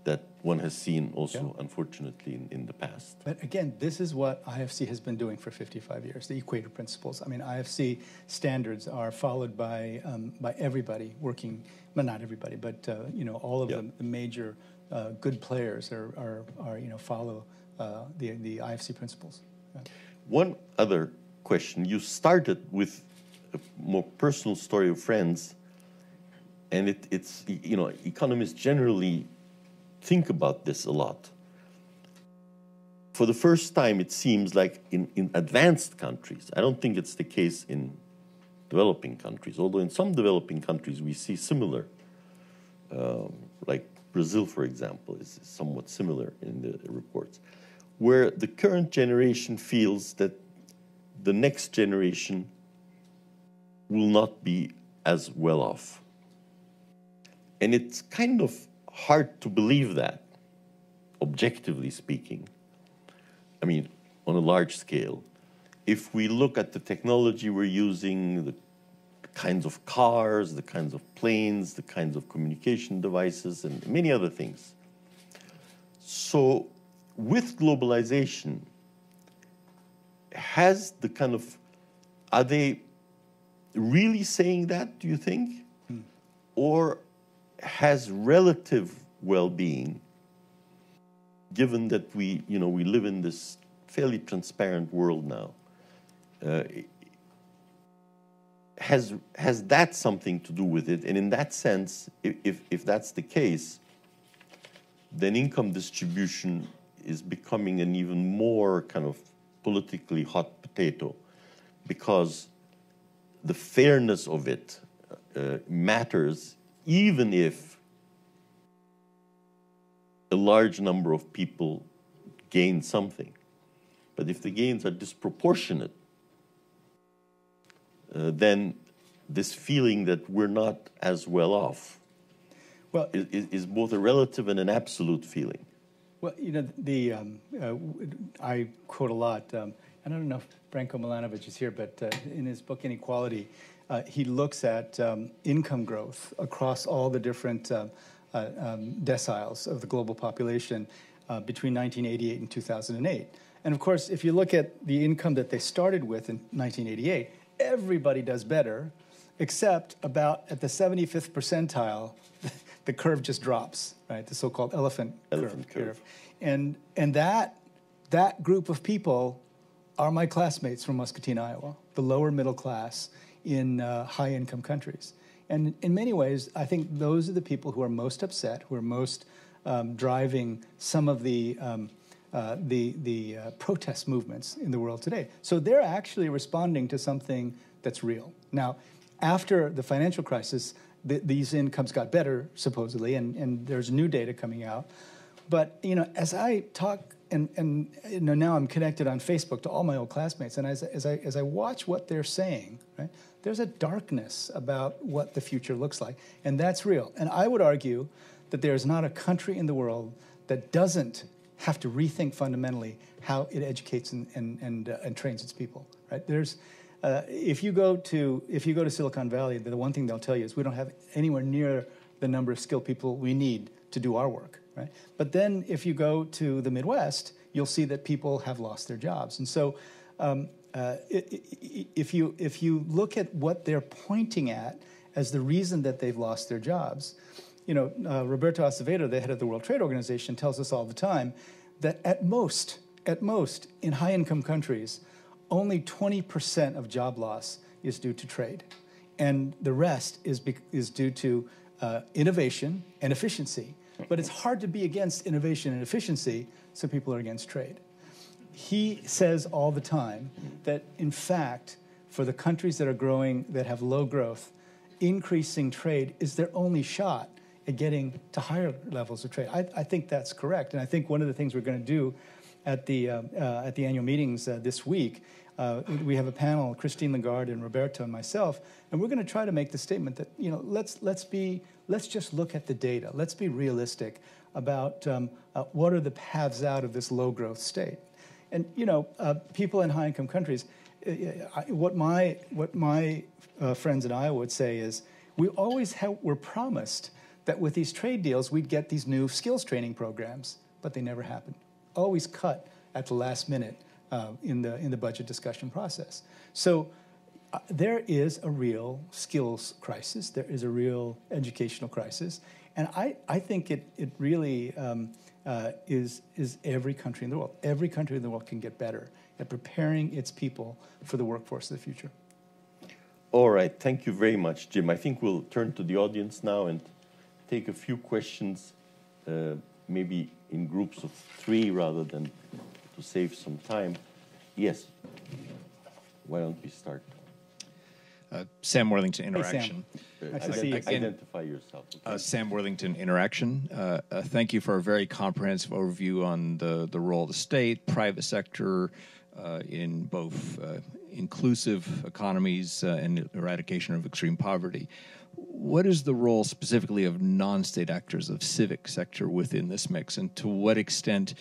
that one has seen also, unfortunately, in the past. But again, this is what IFC has been doing for 55 years, the Equator Principles. I mean, IFC standards are followed by everybody working, well, not everybody, but all of the major good players follow the IFC principles. One other question. You started with a more personal story of friends, and it's economists generally think about this a lot. For the first time, it seems like in advanced countries, I don't think it's the case in developing countries, although in some developing countries we see similar, like Brazil, for example, is somewhat similar in the reports, where the current generation feels that the next generation will not be as well off. And it's kind of hard to believe that, objectively speaking. I mean, on a large scale. If we look at the technology we're using, the kinds of cars, the kinds of planes, the kinds of communication devices, and many other things. So with globalization, are they really saying that, do you think? Or has relative well-being, given that we live in this fairly transparent world now, has that something to do with it? And in that sense, if that's the case, then income distribution is becoming an even more kind of politically hot potato, because the fairness of it matters, even if a large number of people gain something. But if the gains are disproportionate, then this feeling that we're not as well off is both a relative and an absolute feeling. Well, I quote a lot. I don't know if Branko Milanovic is here, but in his book Inequality, he looks at income growth across all the different deciles of the global population between 1988 and 2008. And of course, if you look at the income that they started with in 1988, everybody does better, except about at the 75th percentile, the curve just drops, right? The so-called elephant curve. And that group of people are my classmates from Muscatine, Iowa, the lower middle class in high-income countries. And in many ways, I think those are the people who are most upset, who are most driving some of the the protest movements in the world today. So they're actually responding to something that's real. Now, after the financial crisis, these incomes got better, supposedly, and there's new data coming out. But, as I talk, and now I'm connected on Facebook to all my old classmates, and as I watch what they're saying, right, there's a darkness about what the future looks like, and that's real. And I would argue that there's not a country in the world that doesn't have to rethink fundamentally how it educates and trains its people. Right? There's if you go to Silicon Valley, the one thing they'll tell you is we don't have anywhere near the number of skilled people we need to do our work. Right? But then if you go to the Midwest, you'll see that people have lost their jobs. And so if you look at what they're pointing at as the reason that they've lost their jobs, Roberto Acevedo, the head of the World Trade Organization, tells us all the time that at most, in high-income countries, only 20% of job loss is due to trade. And the rest is due to innovation and efficiency. But it's hard to be against innovation and efficiency, so people are against trade. He says all the time that, in fact, for the countries that are growing, that have low growth, increasing trade is their only shot at getting to higher levels of trade. I think that's correct. And I think one of the things we're going to do at the annual meetings this week, we have a panel, Christine Lagarde and Roberto and myself, and we're going to try to make the statement that, let's just look at the data. Let's be realistic about what are the paths out of this low growth state. And, people in high income countries, what my friends in Iowa would say is, we always were promised that with these trade deals, we'd get these new skills training programs, but they never happened. Always cut at the last minute in the budget discussion process. So there is a real skills crisis. There is a real educational crisis. And I think it really is every country in the world. Every country in the world can get better at preparing its people for the workforce of the future. All right. Thank you very much, Jim. I think we'll turn to the audience now and take a few questions, maybe in groups of 3 rather than to save some time. Yes. Why don't we start? Sam Worthington, Interaction. Hey, Sam. Identify yourself. Okay. Sam Worthington, Interaction. Thank you for a very comprehensive overview on the role of the state, private sector, in both inclusive economies and eradication of extreme poverty. What is the role specifically of non-state actors, of civic sector within this mix, and to what extent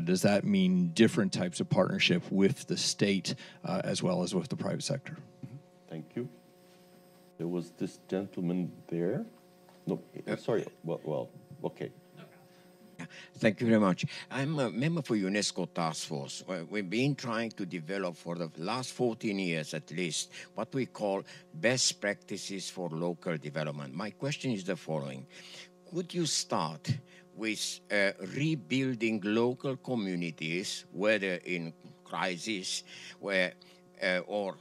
does that mean different types of partnership with the state as well as with the private sector? Thank you. There was this gentleman there. No, sorry. Well, okay. Thank you very much. I'm a member for UNESCO Task Force. We've been trying to develop for the last 14 years at least what we call best practices for local development. My question is the following. Could you start with rebuilding local communities, whether in crisis or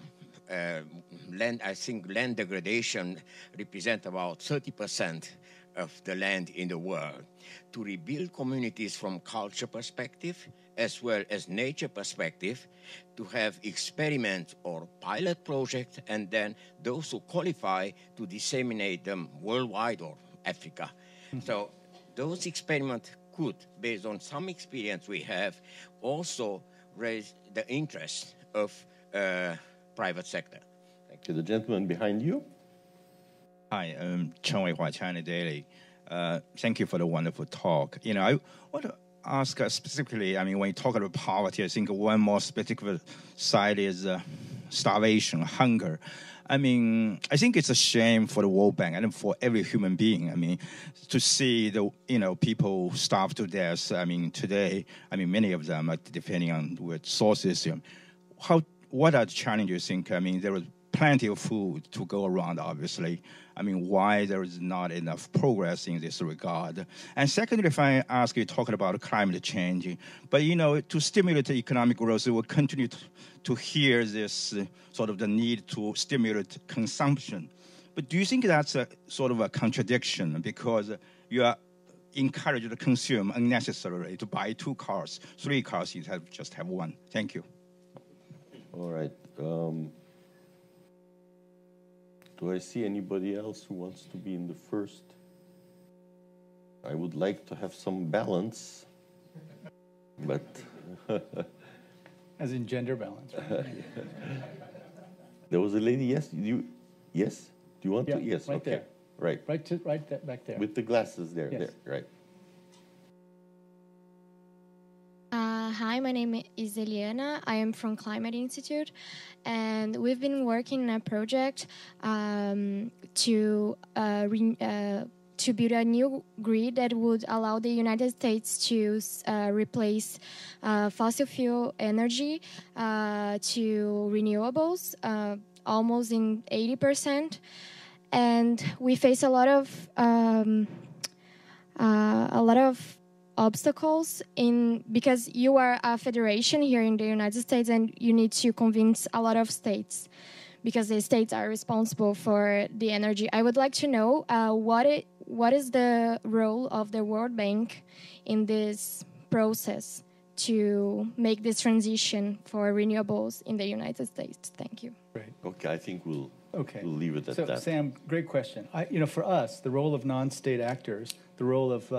land? I think land degradation represents about 30% of the land in the world, to rebuild communities from culture perspective as well as nature perspective, to have experiment or pilot project, and then those who qualify to disseminate them worldwide or Africa. Mm-hmm. So those experiments could, based on some experience we have, also raise the interest of private sector. Thank you. The gentleman behind you. Hi, Chen Weihua, China Daily. Thank you for the wonderful talk. I want to ask specifically, when you talk about poverty, I think one more specific side is starvation, hunger. I think it's a shame for the World Bank and for every human being. To see the people starve to death. Today, many of them are depending on which sources. What are the challenges you think? There is plenty of food to go around, obviously. Why there is not enough progress in this regard? And secondly, if I ask you, talking about climate change, but, to stimulate economic growth, we will continue to hear this sort of the need to stimulate consumption. But do you think that's a sort of a contradiction? Because you are encourage the consumer unnecessarily to buy 2 cars, 3 cars, you just have 1. Thank you. All right. Do I see anybody else who wants to be in the first? I would like to have some balance, but... As in gender balance. Right? There was a lady, yes? Yes? Do you want to? Yes, right okay. there. Right. Back there. With the glasses there, Yes. there, right. Hi, my name is Eliana. I am from Climate Institute, and we've been working on a project to build a new grid that would allow the United States to replace fossil fuel energy to renewables, almost in 80%. And we face a lot of obstacles because you are a federation here in the United States, and you need to convince a lot of states because the states are responsible for the energy. I would like to know what is the role of the World Bank in this process to make this transition for renewables in the United States. Thank you. Great. Okay, I think we'll leave it at so, that. Sam, great question. For us, the role of non-state actors, the role of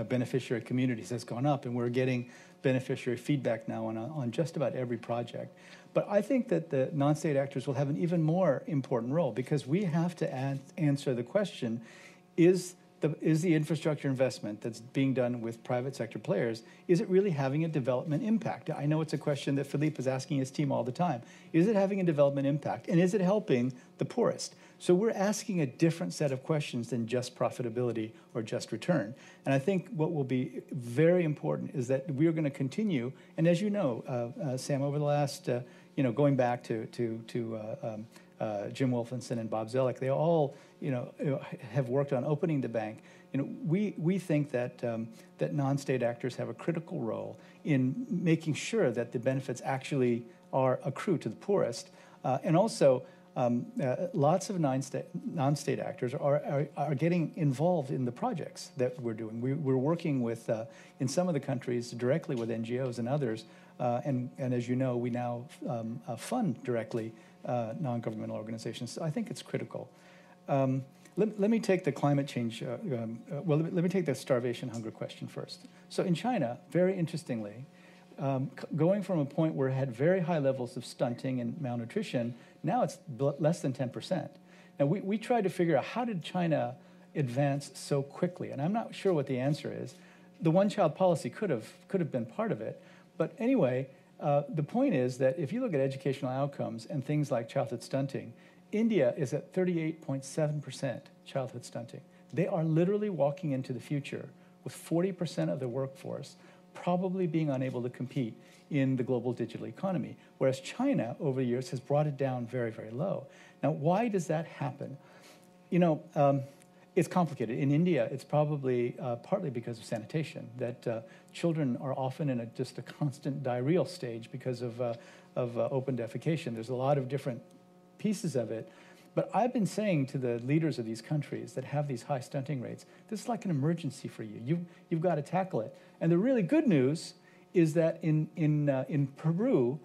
beneficiary communities has gone up, and we're getting beneficiary feedback now on just about every project. But I think that the non-state actors will have an even more important role because we have to answer the question, is the infrastructure investment that's being done with private sector players, is it really having a development impact? I know it's a question that Philippe is asking his team all the time. Is it having a development impact? And is it helping the poorest? So we're asking a different set of questions than just profitability or just return. And I think what will be very important is that we're going to continue, and as you know, Sam, over the last, going back to Jim Wolfenson and Bob Zellick, they all have worked on opening the bank. We think that that non-state actors have a critical role in making sure that the benefits actually are accrued to the poorest, and also lots of non-state actors are getting involved in the projects that we're doing. We're working with in some of the countries directly with NGOs and others, and as you know, we now fund directly non-governmental organizations. So I think it's critical. Let me take the climate change, let me take the starvation hunger question first. So in China, very interestingly, going from a point where it had very high levels of stunting and malnutrition, now it's less than 10%. Now we tried to figure out how did China advance so quickly, and I'm not sure what the answer is. The one-child policy could have been part of it, but anyway, the point is that if you look at educational outcomes and things like childhood stunting, India is at 38.7% childhood stunting. They are literally walking into the future with 40% of the workforce probably being unable to compete in the global digital economy, whereas China, over the years, has brought it down very, very low. Now, why does that happen? It's complicated. In India, it's probably partly because of sanitation, that children are often in just a constant diarrheal stage because of open defecation. There's a lot of different pieces of it. But I've been saying to the leaders of these countries that have these high stunting rates, this is like an emergency for you. You've got to tackle it. And the really good news is that in Peru,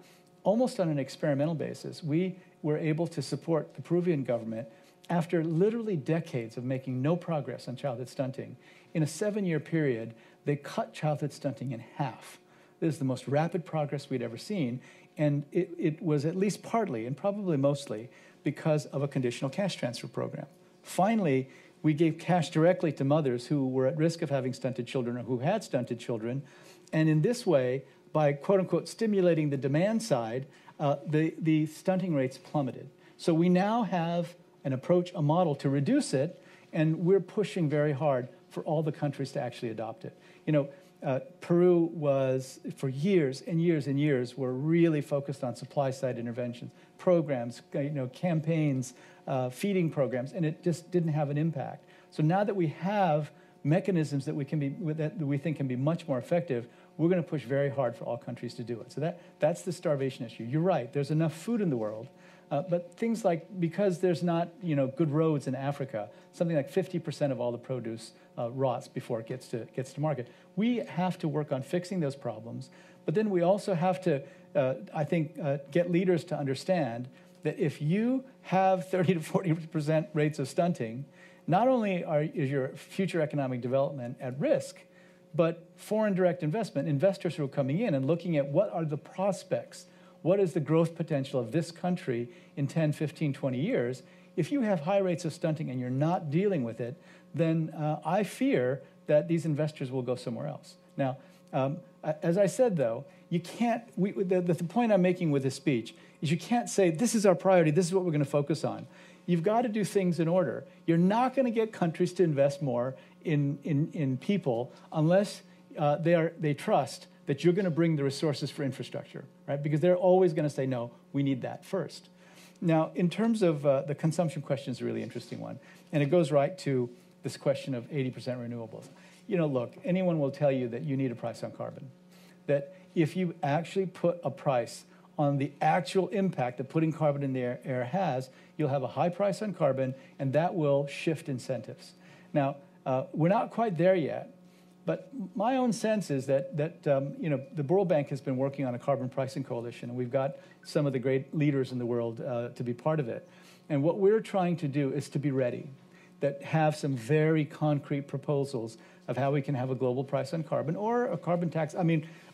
almost on an experimental basis, we were able to support the Peruvian government after literally decades of making no progress on childhood stunting. In a 7-year period, they cut childhood stunting in half. This is the most rapid progress we'd ever seen, and it was at least partly, and probably mostly, because of a conditional cash transfer program. Finally, we gave cash directly to mothers who were at risk of having stunted children or who had stunted children, and in this way, by quote-unquote stimulating the demand side, the stunting rates plummeted. So we now have an approach, a model to reduce it, and we're pushing very hard for all the countries to actually adopt it. Peru was, for years and years and years, were really focused on supply-side interventions, programs, campaigns, feeding programs, and it just didn't have an impact. So now that we have mechanisms that we think can be much more effective, we're going to push very hard for all countries to do it. So that's the starvation issue. You're right. There's enough food in the world, But things like, because there's not good roads in Africa, something like 50% of all the produce rots before it gets to market. We have to work on fixing those problems, but then we also have to, I think, get leaders to understand that if you have 30 to 40% rates of stunting, not only is your future economic development at risk, but foreign direct investment, investors who are coming in and looking at what are the prospects, what is the growth potential of this country in 10, 15, 20 years. If you have high rates of stunting and you're not dealing with it, then I fear that these investors will go somewhere else. Now, as I said, though, you can't, the point I'm making with this speech is you can't say, this is our priority, this is what we're going to focus on. You've got to do things in order. You're not going to get countries to invest more in people unless they trust that you're going to bring the resources for infrastructure, right? Because they're always going to say, no, we need that first. Now, in terms of the consumption question is a really interesting one, and it goes right to this question of 80% renewables. Look, anyone will tell you that you need a price on carbon, that if you actually put a price on the actual impact that putting carbon in the air has, you'll have a high price on carbon, and that will shift incentives. Now, we're not quite there yet, but my own sense is that the World Bank has been working on a carbon pricing coalition, and we've got some of the great leaders in the world to be part of it. And what we're trying to do is to be ready, that have some very concrete proposals of how we can have a global price on carbon or a carbon tax,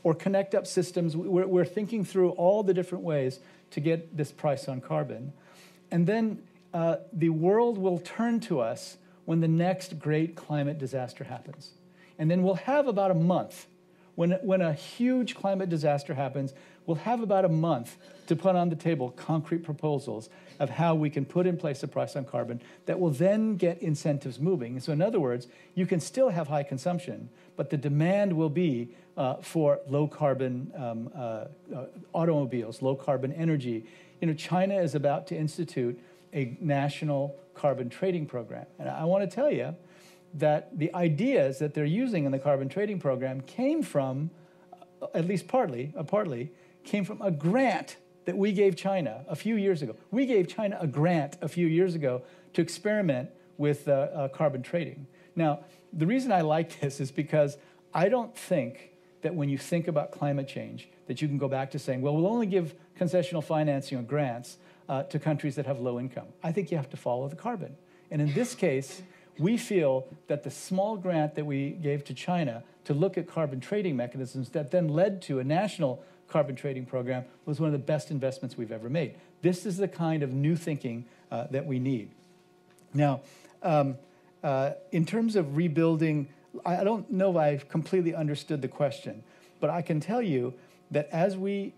or connect up systems. We're thinking through all the different ways to get this price on carbon. And then the world will turn to us when the next great climate disaster happens. And then we'll have about a month. When a huge climate disaster happens, we'll have about a month to put on the table concrete proposals of how we can put in place a price on carbon that will then get incentives moving. So in other words, you can still have high consumption, but the demand will be for low carbon automobiles, low carbon energy. China is about to institute a national carbon trading program. And I want to tell you that the ideas that they're using in the carbon trading program came from, at least partly, came from a grant that we gave China a few years ago. We gave China a grant a few years ago to experiment with carbon trading. Now, the reason I like this is because I don't think that when you think about climate change, that you can go back to saying, well, we'll only give concessional financing or grants to countries that have low income. I think you have to follow the carbon. And in this case, we feel that the small grant that we gave to China to look at carbon trading mechanisms that then led to a national carbon trading program was one of the best investments we've ever made. This is the kind of new thinking that we need. Now, in terms of rebuilding, I don't know if I've completely understood the question, but I can tell you that as we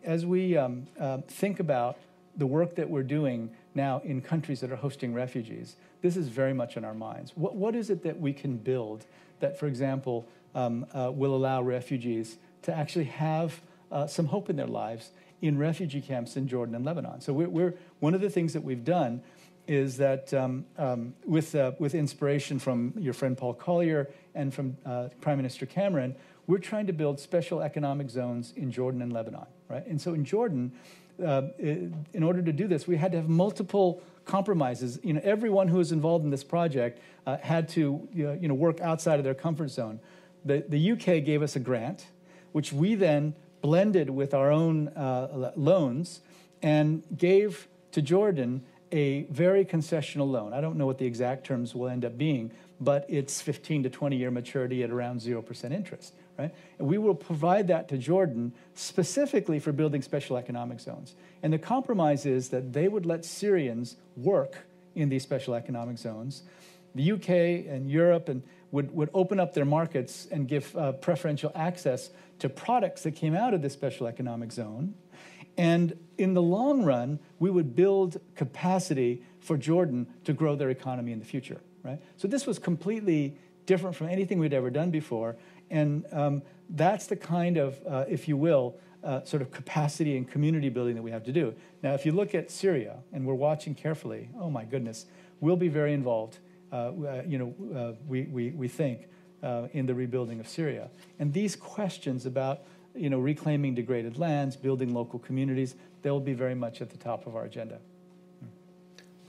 think about the work that we're doing now in countries that are hosting refugees, this is very much on our minds. What is it that we can build that, for example, will allow refugees to actually have some hope in their lives in refugee camps in Jordan and Lebanon? So one of the things that we've done is that with inspiration from your friend Paul Collier and from Prime Minister Cameron, we're trying to build special economic zones in Jordan and Lebanon, right? And so in Jordan, in order to do this, we had to have multiple compromises. Everyone who was involved in this project had to work outside of their comfort zone. The UK gave us a grant, which we then blended with our own loans and gave to Jordan a very concessional loan. I don't know what the exact terms will end up being, but it's 15 to 20-year maturity at around 0% interest, right? And we will provide that to Jordan specifically for building special economic zones. And the compromise is that they would let Syrians work in these special economic zones. The UK and Europe would open up their markets and give preferential access to products that came out of this special economic zone. And in the long run, we would build capacity for Jordan to grow their economy in the future, right? So this was completely different from anything we'd ever done before. And that's the kind of, if you will, sort of capacity and community building that we have to do. Now, if you look at Syria, and we're watching carefully, oh my goodness, we'll be very involved, we think, in the rebuilding of Syria. And these questions about reclaiming degraded lands, building local communities, they'll be very much at the top of our agenda.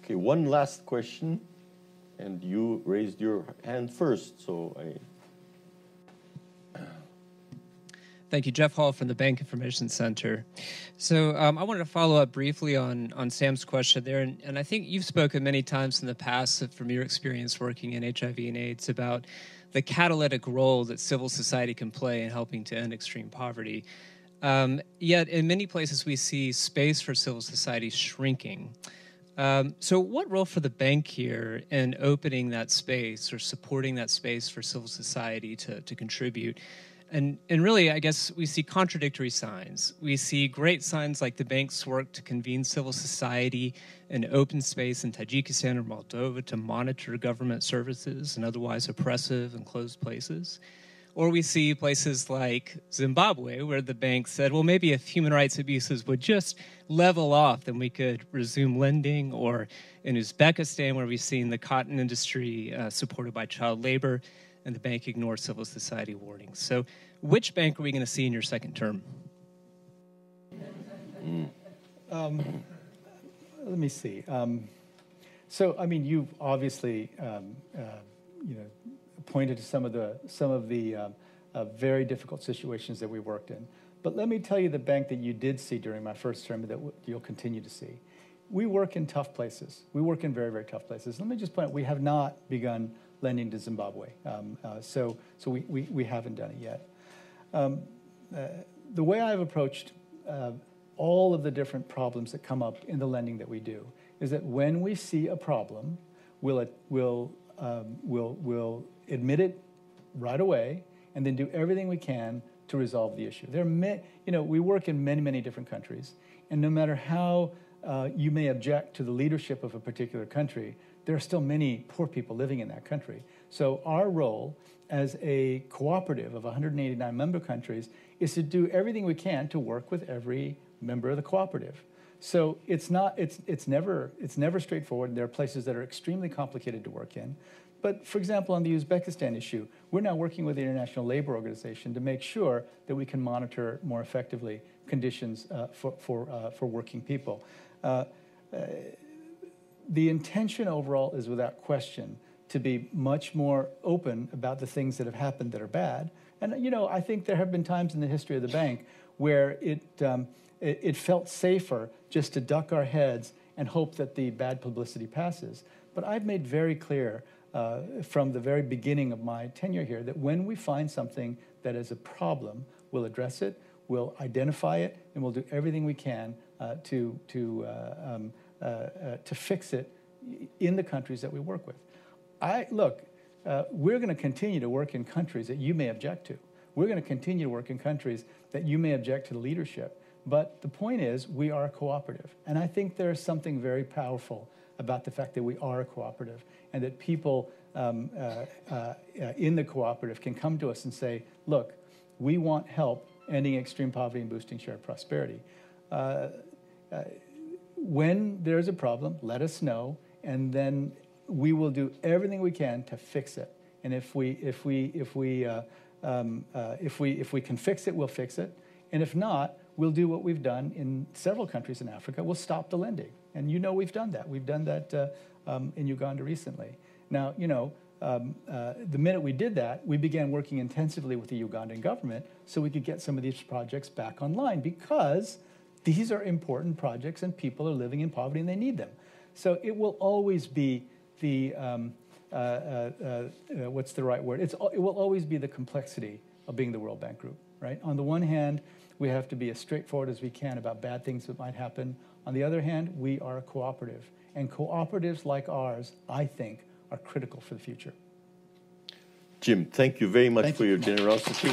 Okay, one last question, and you raised your hand first, so Thank you. Jeff Hall from the Bank Information Center. So I wanted to follow up briefly on Sam's question there. And I think you've spoken many times in the past from your experience working in HIV and AIDS about the catalytic role that civil society can play in helping to end extreme poverty. Yet in many places we see space for civil society shrinking. So what role for the bank here in opening that space or supporting that space for civil society to contribute? And really, I guess we see contradictory signs. We see great signs like the bank's work to convene civil society in open space in Tajikistan or Moldova to monitor government services in otherwise oppressive and closed places. Or we see places like Zimbabwe where the bank said, well, maybe if human rights abuses would just level off, then we could resume lending. Or in Uzbekistan where we've seen the cotton industry supported by child labor, and the bank ignores civil society warnings. So which bank are we going to see in your second term? Let me see. So, I mean, you've obviously, pointed to some of the very difficult situations that we worked in. But let me tell you the bank that you did see during my first term that you'll continue to see. We work in tough places. We work in very, very tough places. Let me just point out, we have not begun lending to Zimbabwe. So we haven't done it yet. The way I've approached all of the different problems that come up in the lending that we do is that when we see a problem, we'll admit it right away and then do everything we can to resolve the issue. We work in many, many different countries, and no matter how you may object to the leadership of a particular country, there are still many poor people living in that country. So our role as a cooperative of 189 member countries is to do everything we can to work with every member of the cooperative. So it's never straightforward. There are places that are extremely complicated to work in. But for example, on the Uzbekistan issue, we're now working with the International Labor Organization to make sure that we can monitor more effectively conditions for working people. The intention overall is without question to be much more open about the things that have happened that are bad. And I think there have been times in the history of the bank where it felt safer just to duck our heads and hope that the bad publicity passes. But I've made very clear from the very beginning of my tenure here that when we find something that is a problem, we'll address it, we'll identify it, and we'll do everything we can to fix it in the countries that we work with. We're going to continue to work in countries that you may object to. We're going to continue to work in countries that you may object to the leadership. But the point is, we are a cooperative. And I think there's something very powerful about the fact that we are a cooperative and that people in the cooperative can come to us and say, look, we want help ending extreme poverty and boosting shared prosperity. When there's a problem, let us know, and then we will do everything we can to fix it. And if we can fix it, we'll fix it. And if not, we'll do what we've done in several countries in Africa. We'll stop the lending. And we've done that. We've done that in Uganda recently. Now, the minute we did that, we began working intensively with the Ugandan government so we could get some of these projects back online, because these are important projects and people are living in poverty and they need them. So it will always be the, what's the right word? It will always be the complexity of being the World Bank Group, right? On the one hand, we have to be as straightforward as we can about bad things that might happen. On the other hand, we are a cooperative. And cooperatives like ours, I think, are critical for the future. Jim, thank you very much for your generosity.